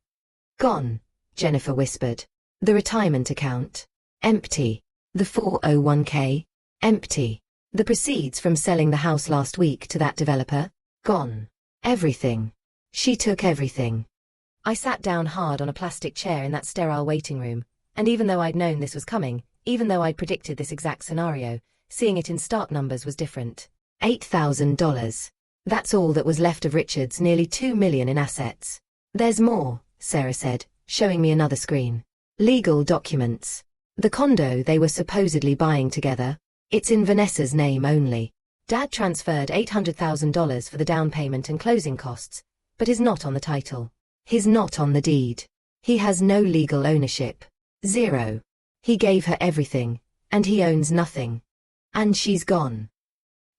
Gone, Jennifer whispered. The retirement account? Empty. The 401k? Empty. The proceeds from selling the house last week to that developer? Gone. Everything. She took everything. I sat down hard on a plastic chair in that sterile waiting room, and even though I'd known this was coming, even though I'd predicted this exact scenario, seeing it in stark numbers was different. $8,000. That's all that was left of Richard's nearly $2 million in assets. There's more, Sarah said, showing me another screen. Legal documents. The condo they were supposedly buying together. It's in Vanessa's name only. Dad transferred $800,000 for the down payment and closing costs, but is not on the title. He's not on the deed. He has no legal ownership. Zero. He gave her everything, and he owns nothing. And she's gone.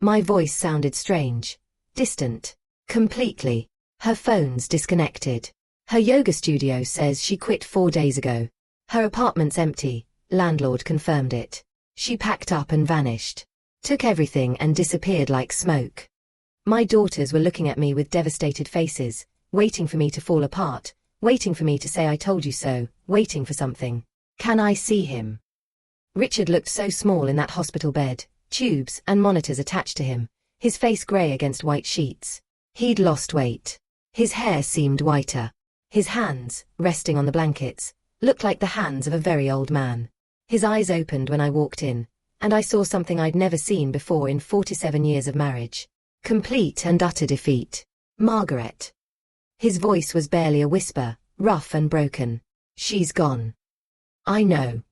My voice sounded strange, distant, completely. Her phone's disconnected. Her yoga studio says she quit 4 days ago. Her apartment's empty, landlord confirmed it. She packed up and vanished. Took everything and disappeared like smoke. My daughters were looking at me with devastated faces, waiting for me to fall apart, waiting for me to say I told you so, waiting for something. Can I see him? Richard looked so small in that hospital bed, tubes and monitors attached to him, his face grey against white sheets. He'd lost weight. His hair seemed whiter. His hands, resting on the blankets, looked like the hands of a very old man. His eyes opened when I walked in, and I saw something I'd never seen before in 47 years of marriage. Complete and utter defeat. Margaret. His voice was barely a whisper, rough and broken. She's gone. I know.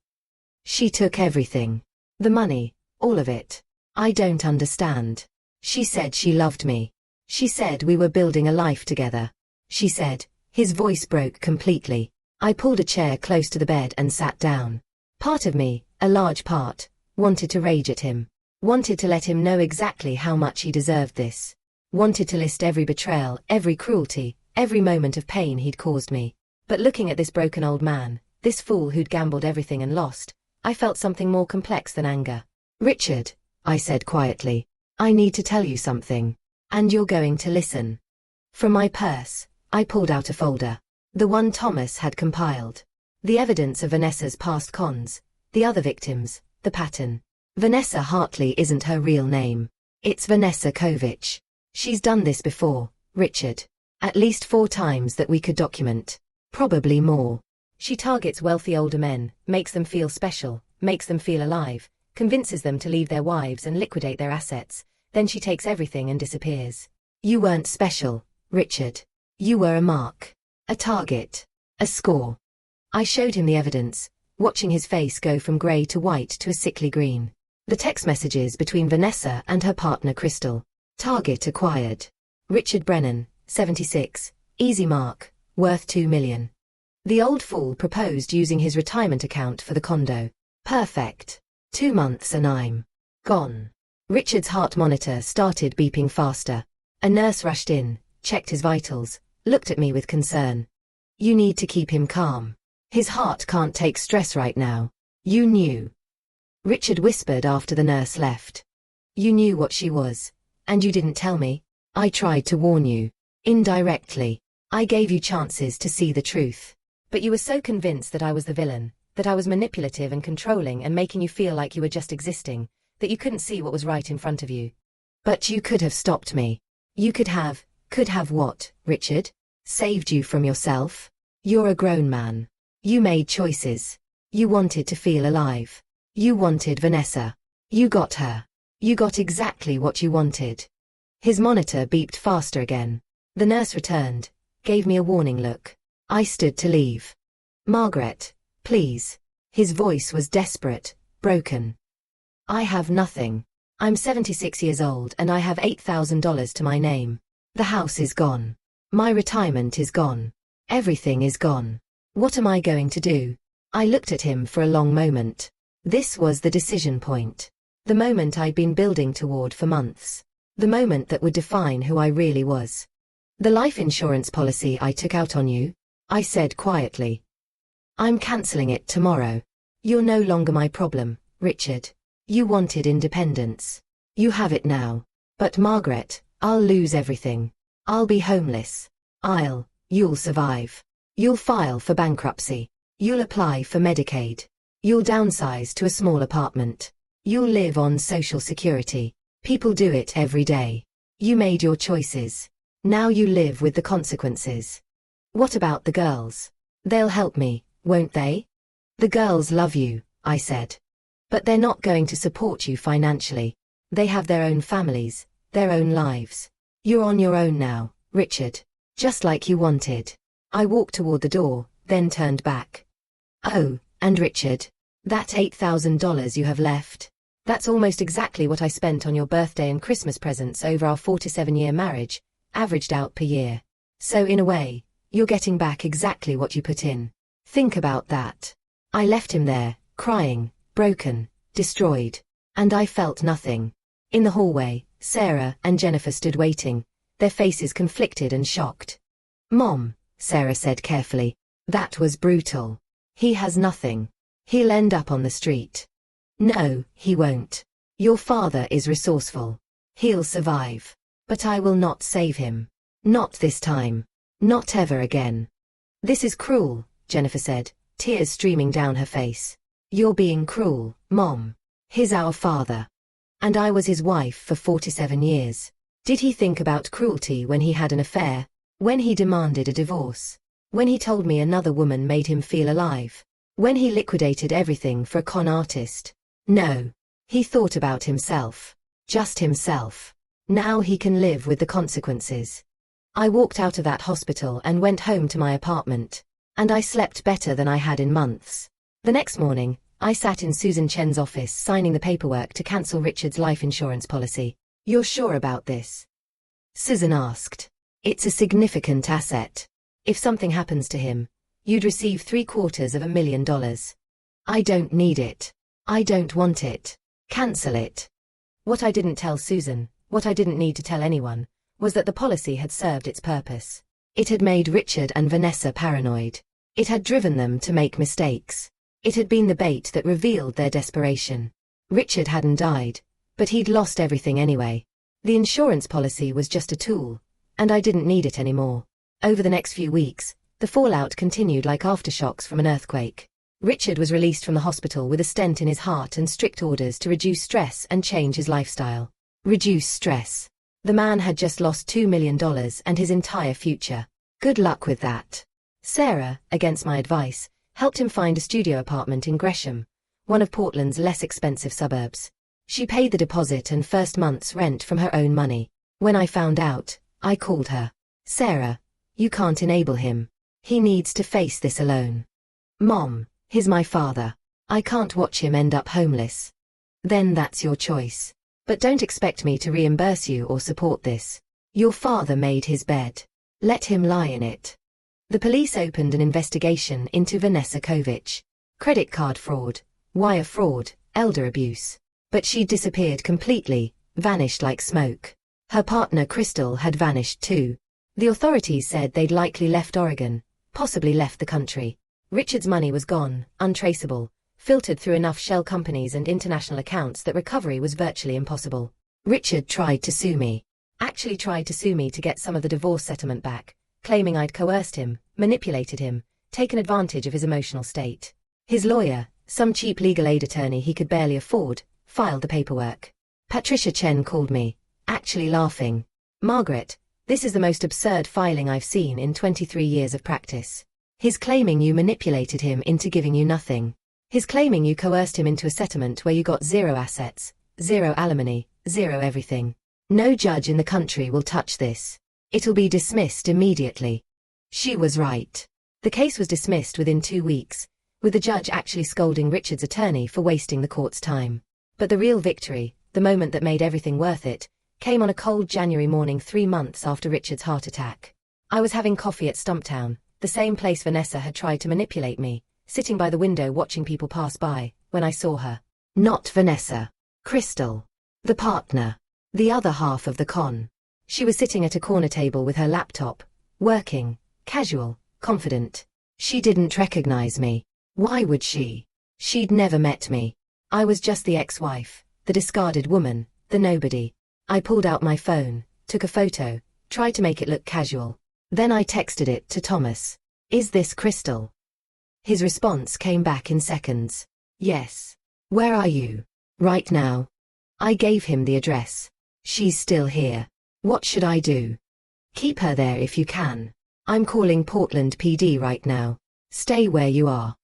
She took everything. The money, all of it. I don't understand. She said she loved me. She said we were building a life together. She said, his voice broke completely. I pulled a chair close to the bed and sat down. Part of me, a large part, wanted to rage at him. Wanted to let him know exactly how much he deserved this. Wanted to list every betrayal, every cruelty, every moment of pain he'd caused me. But looking at this broken old man, this fool who'd gambled everything and lost, I felt something more complex than anger. Richard, I said quietly, I need to tell you something. And you're going to listen. From my purse, I pulled out a folder. The one Thomas had compiled. The evidence of Vanessa's past cons, the other victims, the pattern. Vanessa Hartley isn't her real name. It's Vanessa Kovich. She's done this before, Richard. At least 4 times that we could document. Probably more. She targets wealthy older men, makes them feel special, makes them feel alive, convinces them to leave their wives and liquidate their assets. Then she takes everything and disappears. You weren't special, Richard. You were a mark. A target. A score. I showed him the evidence, watching his face go from grey to white to a sickly green. The text messages between Vanessa and her partner Crystal. Target acquired. Richard Brennan, 76, easy mark, worth $2 million. The old fool proposed using his retirement account for the condo. Perfect. 2 months and I'm gone. Richard's heart monitor started beeping faster. A nurse rushed in, checked his vitals, looked at me with concern. You need to keep him calm. His heart can't take stress right now. You knew. Richard whispered after the nurse left. You knew what she was. And you didn't tell me. I tried to warn you. Indirectly. I gave you chances to see the truth. But you were so convinced that I was the villain, that I was manipulative and controlling and making you feel like you were just existing, that you couldn't see what was right in front of you. But you could have stopped me. You could have what, Richard? Saved you from yourself? You're a grown man. You made choices. You wanted to feel alive. You wanted Vanessa. You got her. You got exactly what you wanted. His monitor beeped faster again. The nurse returned, gave me a warning look. I stood to leave. Margaret, please. His voice was desperate, broken. I have nothing. I'm 76 years old and I have $8,000 to my name. The house is gone. My retirement is gone. Everything is gone. What am I going to do? I looked at him for a long moment. This was the decision point. The moment I'd been building toward for months. The moment that would define who I really was. The life insurance policy I took out on you, I said quietly. I'm cancelling it tomorrow. You're no longer my problem, Richard. You wanted independence. You have it now. But Margaret, I'll lose everything. I'll be homeless. You'll survive. You'll file for bankruptcy. You'll apply for Medicaid. You'll downsize to a small apartment. You'll live on Social Security. People do it every day. You made your choices. Now you live with the consequences. What about the girls? They'll help me, won't they? The girls love you, I said. But they're not going to support you financially. They have their own families, their own lives. You're on your own now, Richard. Just like you wanted. I walked toward the door, then turned back. Oh, and Richard, that $8,000 you have left. That's almost exactly what I spent on your birthday and Christmas presents over our 47-year marriage, averaged out per year. So in a way, you're getting back exactly what you put in. Think about that. I left him there, crying, broken, destroyed. And I felt nothing. In the hallway, Sarah and Jennifer stood waiting, their faces conflicted and shocked. Mom, Sarah said carefully, that was brutal. He has nothing. He'll end up on the street. No, he won't. Your father is resourceful. He'll survive. But I will not save him. Not this time. Not ever again. This is cruel, Jennifer said, tears streaming down her face. You're being cruel, Mom. He's our father. And I was his wife for 47 years. Did he think about cruelty when he had an affair? When he demanded a divorce? When he told me another woman made him feel alive? When he liquidated everything for a con artist? No. He thought about himself. Just himself. Now he can live with the consequences. I walked out of that hospital and went home to my apartment. And I slept better than I had in months. The next morning, I sat in Susan Chen's office signing the paperwork to cancel Richard's life insurance policy. You're sure about this? Susan asked. It's a significant asset. If something happens to him, you'd receive $750,000. I don't need it. I don't want it. Cancel it. What I didn't tell Susan, what I didn't need to tell anyone, was that the policy had served its purpose. It had made Richard and Vanessa paranoid. It had driven them to make mistakes. It had been the bait that revealed their desperation. Richard hadn't died, but he'd lost everything anyway. The insurance policy was just a tool, and I didn't need it anymore. Over the next few weeks, the fallout continued like aftershocks from an earthquake. Richard was released from the hospital with a stent in his heart and strict orders to reduce stress and change his lifestyle. Reduce stress. The man had just lost $2 million and his entire future. Good luck with that. Sarah, against my advice, helped him find a studio apartment in Gresham, one of Portland's less expensive suburbs. She paid the deposit and first month's rent from her own money. When I found out, I called her. Sarah, you can't enable him. He needs to face this alone. Mom, he's my father. I can't watch him end up homeless. Then that's your choice. But don't expect me to reimburse you or support this. Your father made his bed. Let him lie in it. The police opened an investigation into Vanessa Kovic. Credit card fraud, wire fraud, elder abuse. But she'd disappeared completely, vanished like smoke. Her partner Crystal had vanished too. The authorities said they'd likely left Oregon, possibly left the country. Richard's money was gone, untraceable, filtered through enough shell companies and international accounts that recovery was virtually impossible. Richard tried to sue me. Actually tried to sue me to get some of the divorce settlement back, claiming I'd coerced him, manipulated him, taken advantage of his emotional state. His lawyer, some cheap legal aid attorney he could barely afford, filed the paperwork. Patricia Chen called me, actually laughing. "Margaret, this is the most absurd filing I've seen in 23 years of practice. He's claiming you manipulated him into giving you nothing. He's claiming you coerced him into a settlement where you got zero assets, zero alimony, zero everything. No judge in the country will touch this. It'll be dismissed immediately." She was right. The case was dismissed within 2 weeks, with the judge actually scolding Richard's attorney for wasting the court's time. But the real victory, the moment that made everything worth it, came on a cold January morning 3 months after Richard's heart attack. I was having coffee at Stumptown, the same place Vanessa had tried to manipulate me, sitting by the window watching people pass by, when I saw her. Not Vanessa. Crystal. The partner. The other half of the con. She was sitting at a corner table with her laptop, working, casual, confident. She didn't recognize me. Why would she? She'd never met me. I was just the ex-wife, the discarded woman, the nobody. I pulled out my phone, took a photo, tried to make it look casual. Then I texted it to Thomas. "Is this Crystal?" His response came back in seconds. "Yes. Where are you?" "Right now." I gave him the address. "She's still here. What should I do?" "Keep her there if you can. I'm calling Portland PD right now. Stay where you are."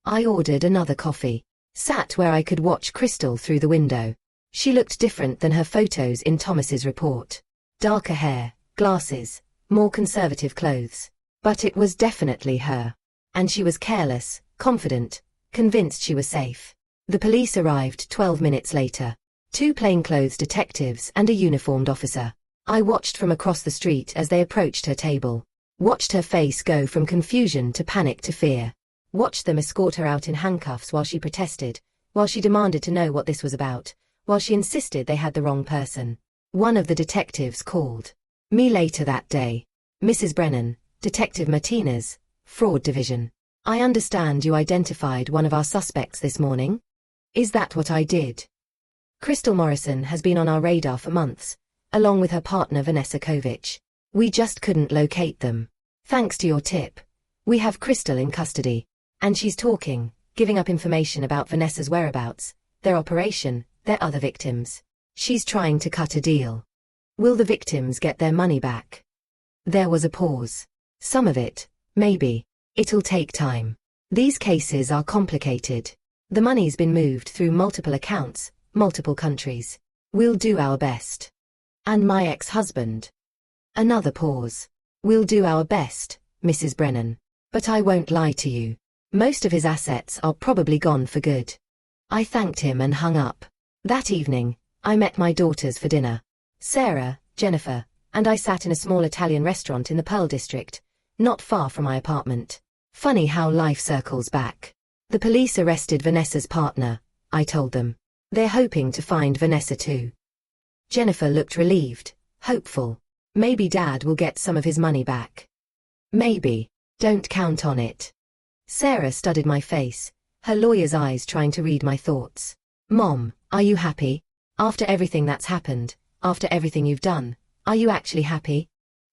I ordered another coffee. Sat where I could watch Crystal through the window. She looked different than her photos in Thomas's report. Darker hair, glasses, more conservative clothes. But it was definitely her. And she was careless, confident, convinced she was safe. The police arrived 12 minutes later. 2 plainclothes detectives and a uniformed officer. I watched from across the street as they approached her table. Watched her face go from confusion to panic to fear. Watched them escort her out in handcuffs while she protested, while she demanded to know what this was about, while she insisted they had the wrong person. One of the detectives called me later that day. "Mrs. Brennan, Detective Martinez, Fraud Division. I understand you identified one of our suspects this morning?" "Is that what I did?" "Crystal Morrison has been on our radar for months, along with her partner Vanessa Kovic. We just couldn't locate them. Thanks to your tip, we have Crystal in custody. And she's talking, giving up information about Vanessa's whereabouts, their operation, their other victims. She's trying to cut a deal. Will the victims get their money back?" There was a pause. "Some of it, maybe. It'll take time. These cases are complicated. The money's been moved through multiple accounts, multiple countries. We'll do our best." "And my ex-husband?" Another pause. "We'll do our best, Mrs. Brennan. But I won't lie to you. Most of his assets are probably gone for good." I thanked him and hung up. That evening, I met my daughters for dinner. Sarah, Jennifer, and I sat in a small Italian restaurant in the Pearl District, not far from my apartment. Funny how life circles back. "The police arrested Vanessa's partner," I told them. "They're hoping to find Vanessa too." Jennifer looked relieved, hopeful. "Maybe Dad will get some of his money back." "Maybe. Don't count on it." Sarah studied my face, her lawyer's eyes trying to read my thoughts. "Mom, are you happy? After everything that's happened, after everything you've done, are you actually happy?"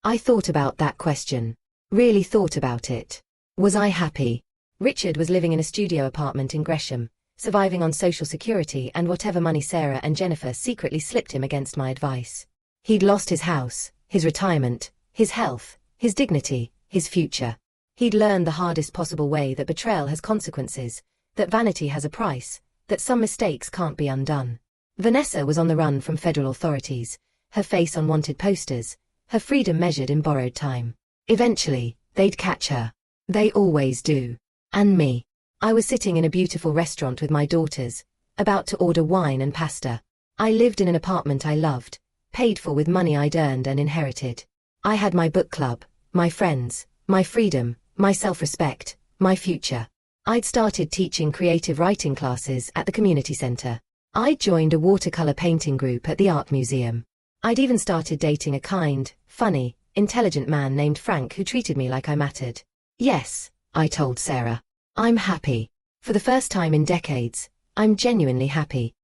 I thought about that question. Really thought about it. Was I happy? Richard was living in a studio apartment in Gresham, surviving on Social Security and whatever money Sarah and Jennifer secretly slipped him against my advice. He'd lost his house, his retirement, his health, his dignity, his future. He'd learned the hardest possible way that betrayal has consequences, that vanity has a price, that some mistakes can't be undone. Vanessa was on the run from federal authorities, her face on wanted posters, her freedom measured in borrowed time. Eventually, they'd catch her. They always do. And me. I was sitting in a beautiful restaurant with my daughters, about to order wine and pasta. I lived in an apartment I loved, paid for with money I'd earned and inherited. I had my book club, my friends, my freedom, my self-respect, my future. I'd started teaching creative writing classes at the community center. I'd joined a watercolor painting group at the art museum. I'd even started dating a kind, funny, intelligent man named Frank who treated me like I mattered. Yes, I told Sarah. I'm happy. For the first time in decades, I'm genuinely happy.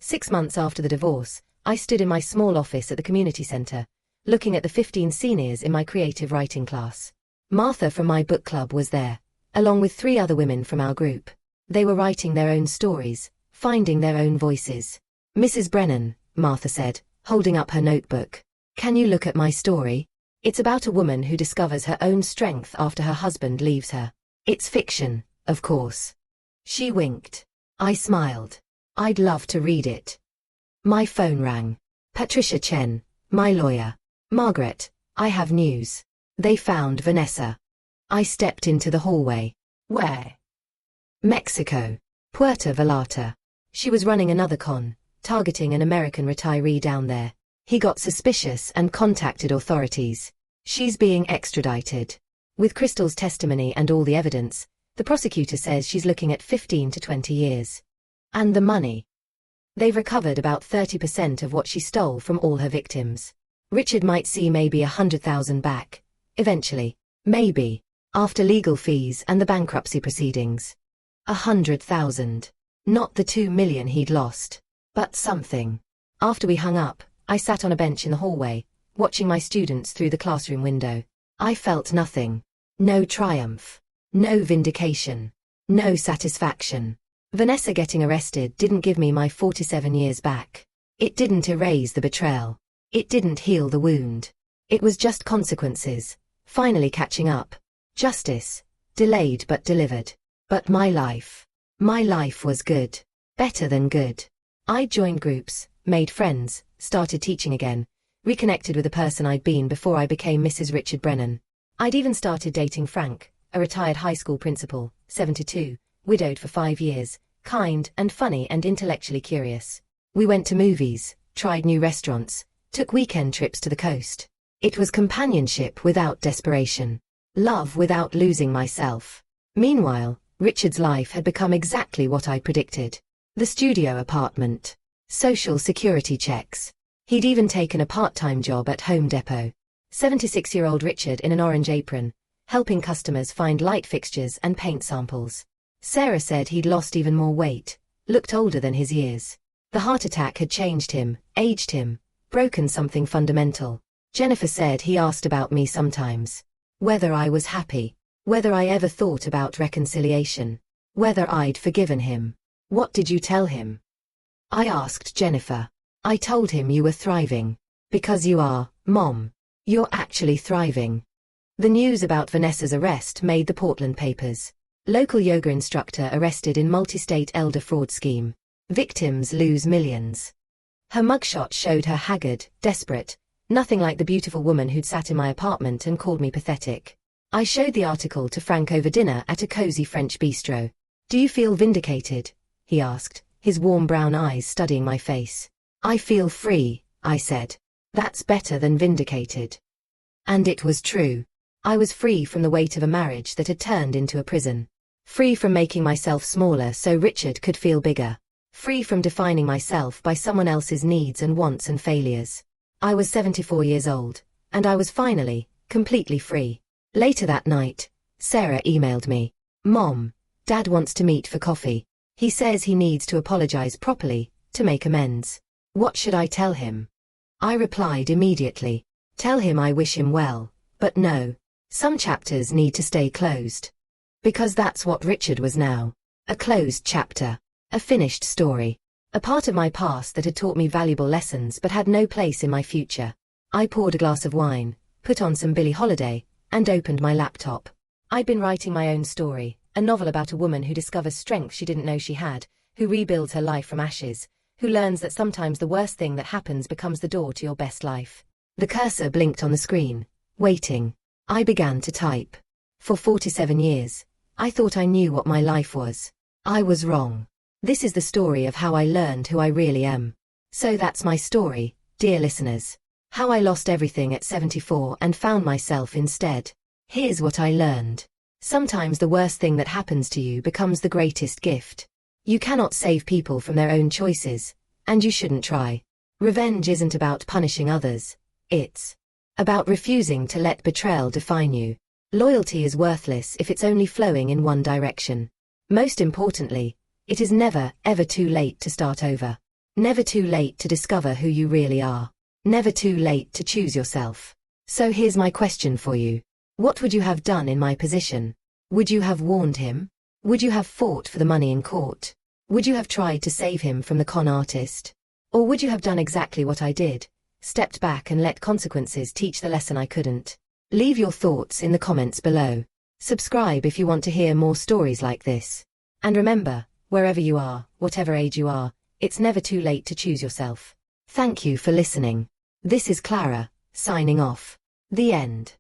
6 months after the divorce, I stood in my small office at the community center, looking at the 15 seniors in my creative writing class. Martha from my book club was there, along with 3 other women from our group. They were writing their own stories, finding their own voices. Mrs. Brennan, Martha said, holding up her notebook. Can you look at my story? It's about a woman who discovers her own strength after her husband leaves her. It's fiction, of course. She winked. I smiled. I'd love to read it. My phone rang. Patricia Chen, my lawyer. Margaret, I have news. They found Vanessa. I stepped into the hallway. Where? Mexico. Puerto Vallarta. She was running another con, targeting an American retiree down there. He got suspicious and contacted authorities. She's being extradited. With Crystal's testimony and all the evidence, the prosecutor says she's looking at 15 to 20 years. And the money. They've recovered about 30% of what she stole from all her victims. Richard might see maybe 100,000 back. Eventually. Maybe. After legal fees and the bankruptcy proceedings. 100,000. Not the 2 million he'd lost. But something. After we hung up, I sat on a bench in the hallway, watching my students through the classroom window. I felt nothing. No triumph. No vindication. No satisfaction. Vanessa getting arrested didn't give me my 47 years back. It didn't erase the betrayal. It didn't heal the wound. It was just consequences. Finally catching up. Justice. Delayed but delivered. But my life was good. Better than good. I joined groups, made friends, started teaching again, reconnected with the person I'd been before I became Mrs. Richard Brennan. I'd even started dating Frank, a retired high school principal, 72, widowed for 5 years, kind and funny and intellectually curious. We went to movies, tried new restaurants, took weekend trips to the coast. It was companionship without desperation. Love without losing myself. Meanwhile, Richard's life had become exactly what I predicted. The studio apartment. Social security checks. He'd even taken a part-time job at Home Depot. 76-year-old Richard in an orange apron, helping customers find light fixtures and paint samples. Sarah said he'd lost even more weight, looked older than his years. The heart attack had changed him, aged him, broken something fundamental. Jennifer said he asked about me sometimes. Whether I was happy. Whether I ever thought about reconciliation. Whether I'd forgiven him. What did you tell him? I asked Jennifer. I told him you were thriving. Because you are, Mom. You're actually thriving. The news about Vanessa's arrest made the Portland papers. Local yoga instructor arrested in multi-state elder fraud scheme. Victims lose millions. Her mugshot showed her haggard, desperate, nothing like the beautiful woman who'd sat in my apartment and called me pathetic. I showed the article to Frank over dinner at a cozy French bistro. Do you feel vindicated? He asked, his warm brown eyes studying my face. I feel free, I said. That's better than vindicated. And it was true. I was free from the weight of a marriage that had turned into a prison. Free from making myself smaller so Richard could feel bigger. Free from defining myself by someone else's needs and wants and failures. I was 74 years old, and I was finally, completely free. Later that night, Sarah emailed me. Mom, Dad wants to meet for coffee. He says he needs to apologize properly, to make amends. What should I tell him? I replied immediately. Tell him I wish him well, but no. Some chapters need to stay closed. Because that's what Richard was now. A closed chapter. A finished story. A part of my past that had taught me valuable lessons but had no place in my future. I poured a glass of wine, put on some Billie Holiday, and opened my laptop. I'd been writing my own story, a novel about a woman who discovers strength she didn't know she had, who rebuilds her life from ashes, who learns that sometimes the worst thing that happens becomes the door to your best life. The cursor blinked on the screen. Waiting. I began to type. For 47 years, I thought I knew what my life was. I was wrong. This is the story of how I learned who I really am. So that's my story, dear listeners. How I lost everything at 74 and found myself instead. Here's what I learned. Sometimes the worst thing that happens to you becomes the greatest gift. You cannot save people from their own choices, and you shouldn't try. Revenge isn't about punishing others. It's about refusing to let betrayal define you. Loyalty is worthless if it's only flowing in one direction. Most importantly, it is never, ever too late to start over. Never too late to discover who you really are. Never too late to choose yourself. So here's my question for you. What would you have done in my position? Would you have warned him? Would you have fought for the money in court? Would you have tried to save him from the con artist? Or would you have done exactly what I did, stepped back and let consequences teach the lesson I couldn't? Leave your thoughts in the comments below. Subscribe if you want to hear more stories like this. And remember, wherever you are, whatever age you are, it's never too late to choose yourself. Thank you for listening. This is Clara, signing off. The end.